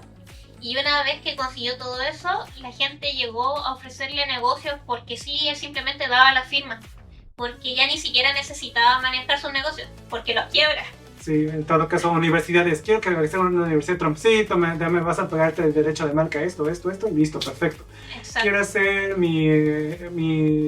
Y una vez que consiguió todo eso, la gente llegó a ofrecerle negocios porque sí, él simplemente daba la firma. Porque ya ni siquiera necesitaba manejar sus negocios, porque los quiebra. Sí, en todo caso, universidades. Quiero que realice una universidad Trumpcito, me vas a pagarte el derecho de marca, esto, y listo, perfecto. Exacto. Quiero hacer mi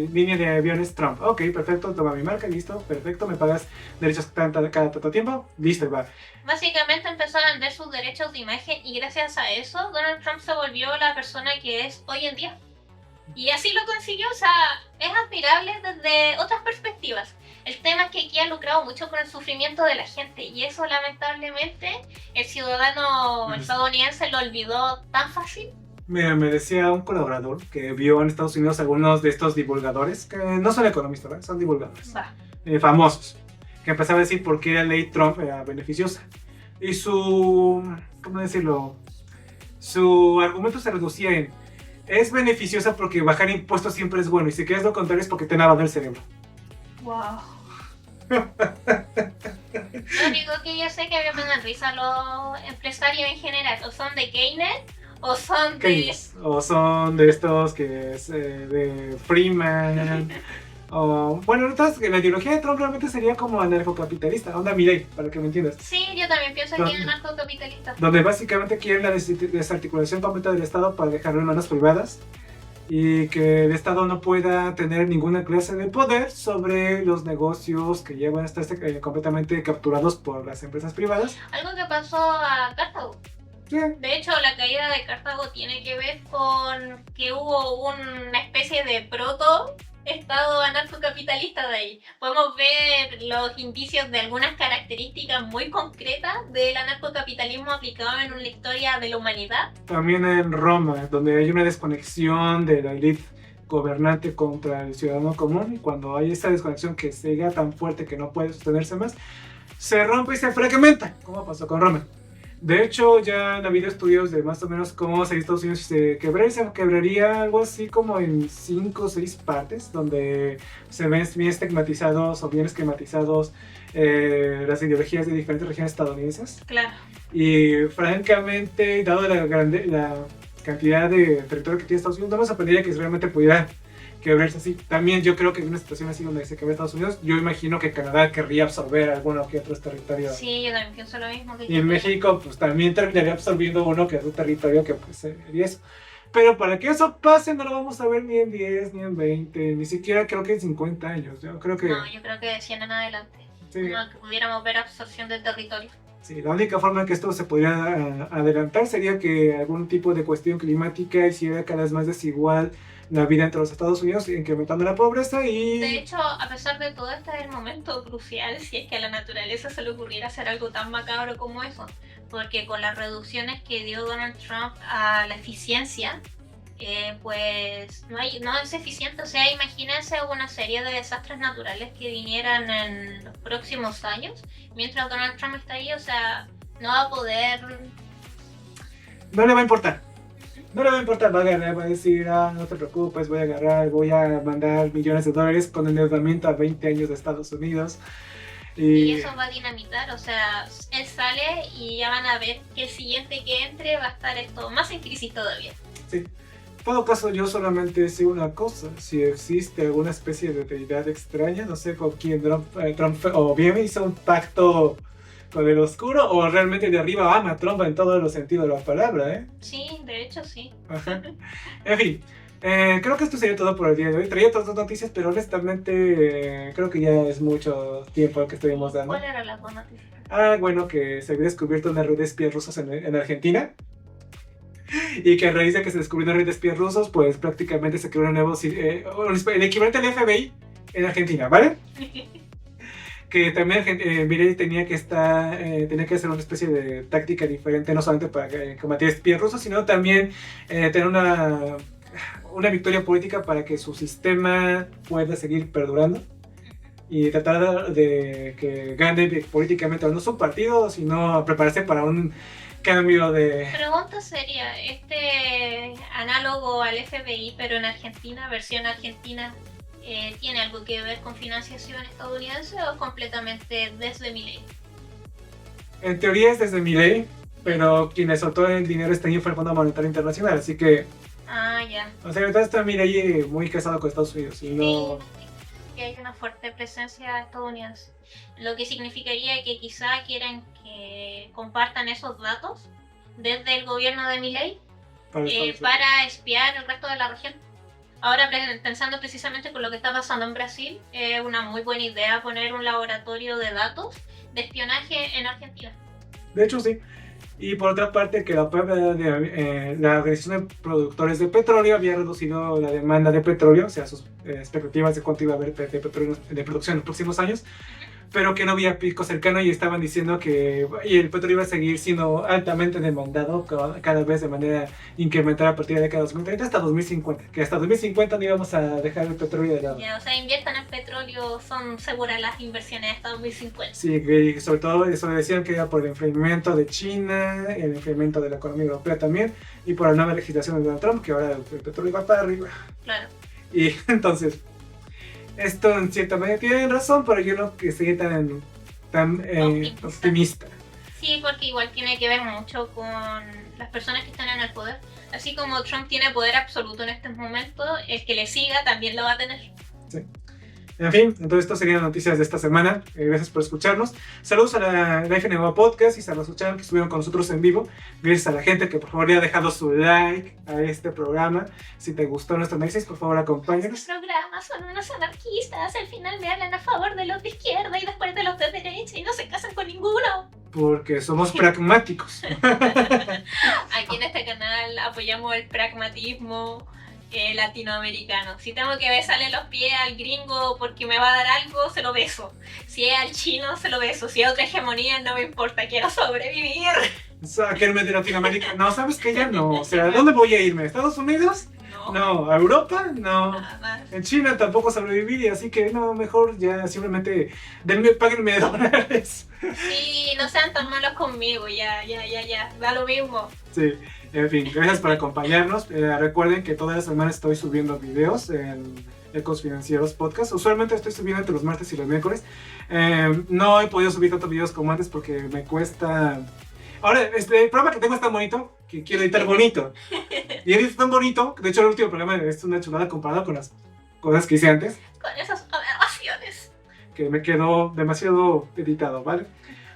línea de aviones Trump. Ok, perfecto, toma mi marca, listo, perfecto, me pagas derechos cada tanto tiempo, listo, va. Básicamente empezó a vender sus derechos de imagen, y gracias a eso Donald Trump se volvió la persona que es hoy en día. Y así lo consiguió, o sea, es admirable desde otras perspectivas. El tema es que aquí ha lucrado mucho con el sufrimiento de la gente, y eso lamentablemente el ciudadano estadounidense lo olvidó tan fácil. Mira, me decía un colaborador que vio en Estados Unidos algunos de estos divulgadores, que no son economistas, ¿verdad? Son divulgadores famosos, que empezaba a decir por qué la ley Trump era beneficiosa. Y su argumento se reducía en: es beneficiosa porque bajar impuestos siempre es bueno, y si quieres lo contrario es porque te lavan el cerebro. Wow. Lo único que yo sé que a mí me dan risa los empresarios en general, o son de Keynes o son de estos que es de Freeman. Bueno, entonces la ideología de Trump realmente sería como anarcocapitalista, onda Milei, para que me entiendas. Sí, yo también pienso que es anarcocapitalista. Donde básicamente quieren la desarticulación completa del Estado para dejarlo en manos privadas, y que el Estado no pueda tener ninguna clase de poder sobre los negocios que llevan a estar completamente capturados por las empresas privadas. Algo que pasó a Cartago. Sí. De hecho, la caída de Cartago tiene que ver con que hubo una especie de proto-estado anarcocapitalista de ahí. Podemos ver los indicios de algunas características muy concretas del anarcocapitalismo aplicado en una historia de la humanidad. También en Roma, donde hay una desconexión de la élite gobernante contra el ciudadano común, y cuando hay esa desconexión que se llega tan fuerte que no puede sostenerse más, se rompe y se fragmenta, como pasó con Roma. De hecho, ya han habido estudios de más o menos cómo sería Estados Unidos si se quebraría algo así como en 5 o 6 partes, donde se ven bien estigmatizados o bien esquematizados las ideologías de diferentes regiones estadounidenses. Claro. Y francamente, dado la cantidad de territorio que tiene Estados Unidos, no nos sorprendería que realmente pudiera que verse así. También yo creo que en una situación así donde se quebra Estados Unidos, yo imagino que Canadá querría absorber alguno que otros territorios. Sí, yo también pienso lo mismo. Y en México pues también terminaría absorbiendo uno que otro territorio que pues sería eso. Pero para que eso pase no lo vamos a ver ni en 10, ni en 20, ni siquiera creo que en 50 años. Yo creo que... No, yo creo que de 100 en adelante. Sí. No, que pudiéramos ver absorción del territorio. Sí, la única forma en que esto se podría adelantar sería que algún tipo de cuestión climática hiciera cada vez más desigual la vida entre los Estados Unidos, incrementando la pobreza y... De hecho, a pesar de todo, este es el momento crucial si es que a la naturaleza se le ocurriera hacer algo tan macabro como eso. Porque con las reducciones que dio Donald Trump a la eficiencia, pues no es eficiente. O sea, imagínense una serie de desastres naturales que vinieran en los próximos años, mientras Donald Trump está ahí, o sea, no va a poder... No le va a importar. No le va a importar, va a agarrar, va a decir, no te preocupes, voy a mandar millones de dólares con endeudamiento a 20 años de Estados Unidos. Y eso va a dinamitar, o sea, él sale y ya van a ver que el siguiente que entre va a estar esto más en crisis todavía. Sí. En todo caso, yo solamente sé una cosa: si existe alguna especie de deidad extraña, no sé con quién Trump o bien hizo un pacto con el oscuro, o realmente de arriba ama a Trump en todos los sentidos de la palabra, ¿eh? Sí, de hecho sí. Ajá. En fin, creo que esto sería todo por el día de hoy. Traía otras dos noticias, pero honestamente creo que ya es mucho tiempo que estuvimos dando. ¿Cuál era la buena noticia? Bueno, que se había descubierto una red de espías rusos en Argentina. Y que a raíz de que se descubrió una red de espías rusos, pues prácticamente se creó un nuevo... el equivalente al FBI en Argentina, ¿vale? Que también Milei tenía que hacer una especie de táctica diferente, no solamente para combatir espías rusos, sino también tener una victoria política para que su sistema pueda seguir perdurando y tratar de que gane políticamente no su partido, sino prepararse para un cambio de... Pregunta sería, este análogo al FBI pero en Argentina, versión argentina, ¿tiene algo que ver con financiación estadounidense o completamente desde Milei? En teoría es desde Milei, pero quien soltó el dinero este año fue el Fondo Monetario Internacional, así que... Ah, ya. O sea, ahorita está Milei muy casado con Estados Unidos y no... Sí, que hay una fuerte presencia estadounidense. Lo que significaría que quizá quieran que compartan esos datos desde el gobierno de Milei para espiar el resto de la región. Ahora, pensando precisamente con lo que está pasando en Brasil, es una muy buena idea poner un laboratorio de datos de espionaje en Argentina. De hecho, sí. Y por otra parte, que la Organización de Productores de Petróleo había reducido la demanda de petróleo, o sea, sus expectativas de cuánto iba a haber de petróleo de producción en los próximos años, pero que no había pico cercano y estaban diciendo que el petróleo iba a seguir siendo altamente demandado cada vez de manera incrementada a partir de la década de 2030 hasta 2050, que hasta 2050 no íbamos a dejar el petróleo de lado. Ya, o sea, inviertan en petróleo, son seguras las inversiones hasta 2050. Sí, que sobre todo eso decían que era por el enfriamiento de China, el enfriamiento de la economía europea también, y por la nueva legislación de Donald Trump, que ahora el petróleo va para arriba. Claro. Y entonces... Esto en cierta manera tienen razón, pero yo no que sea tan optimista. Sí, porque igual tiene que ver mucho con las personas que están en el poder. Así como Trump tiene poder absoluto en estos momentos, el que le siga también lo va a tener. Sí. En fin, entonces estas serían las noticias de esta semana. Gracias por escucharnos. Saludos a la Life Nueva Podcast y a los que estuvieron con nosotros en vivo. Gracias a la gente que por favor le ha dejado su like a este programa. Si te gustó nuestro análisis, por favor acompáñanos. Estos programas son unos anarquistas. Al final me hablan a favor de los de izquierda y después de los de derecha y no se casan con ninguno. Porque somos pragmáticos. Aquí en este canal apoyamos el pragmatismo latinoamericano. Si tengo que besarle los pies al gringo porque me va a dar algo, se lo beso. Si es al chino, se lo beso. Si es otra hegemonía, no me importa, quiero sobrevivir. Sáquenme de Latinoamérica. No, ¿sabes qué? Ya no. O sea, ¿a dónde voy a irme? ¿A Estados Unidos? No. ¿A Europa? No. Nada más. En China tampoco sobreviviría, así que no, mejor ya simplemente páguenme dólares. Sí, no sean tan malos conmigo, ya, da lo mismo. Sí. En fin, gracias por acompañarnos. Recuerden que todas las semanas estoy subiendo videos en Ecos Financieros Podcast. Usualmente estoy subiendo entre los martes y los miércoles. No he podido subir tantos videos como antes porque me cuesta... Ahora, el programa que tengo es tan bonito que quiero editar bonito. Y es tan bonito, de hecho el último programa es una chulada comparado con las cosas que hice antes, Con esas aberraciones. que me quedó demasiado editado, ¿vale?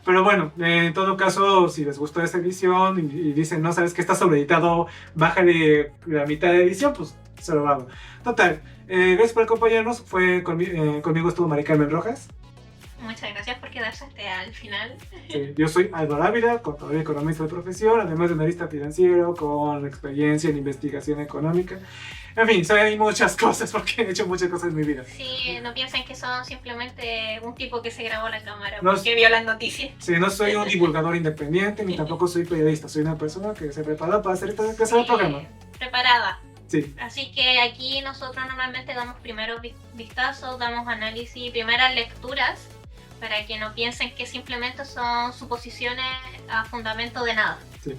Pero bueno, en todo caso, si les gustó esta edición y dicen, no, sabes que está sobreeditado, bájale la mitad de edición, pues se lo hago. Total, gracias por acompañarnos. Conmigo estuvo Mari Carmen Rojas. Muchas gracias por quedarse hasta el final. Yo soy Álvaro Ávila, contador y economista de profesión, además de analista financiero con experiencia en investigación económica. En fin, soy muchas cosas porque he hecho muchas cosas en mi vida. Sí, no piensen que son simplemente un tipo que se grabó la cámara No, porque vio las noticias. Sí, no soy un divulgador independiente ni tampoco soy periodista, soy una persona que se prepara para hacer esta clase de programa. Preparada. Sí. Así que aquí nosotros normalmente damos primeros vistazos, damos análisis, primeras lecturas, para que no piensen que simplemente son suposiciones a fundamento de nada. Sí.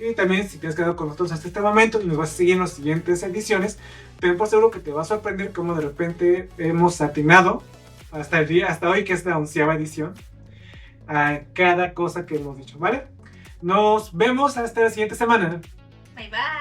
Y también, si te has quedado con nosotros hasta este momento y nos vas a seguir en las siguientes ediciones, ten por seguro que te va a sorprender cómo de repente hemos atinado hasta hoy, que es la 11ª edición, a cada cosa que hemos dicho, ¿vale? Nos vemos hasta la siguiente semana. Bye bye.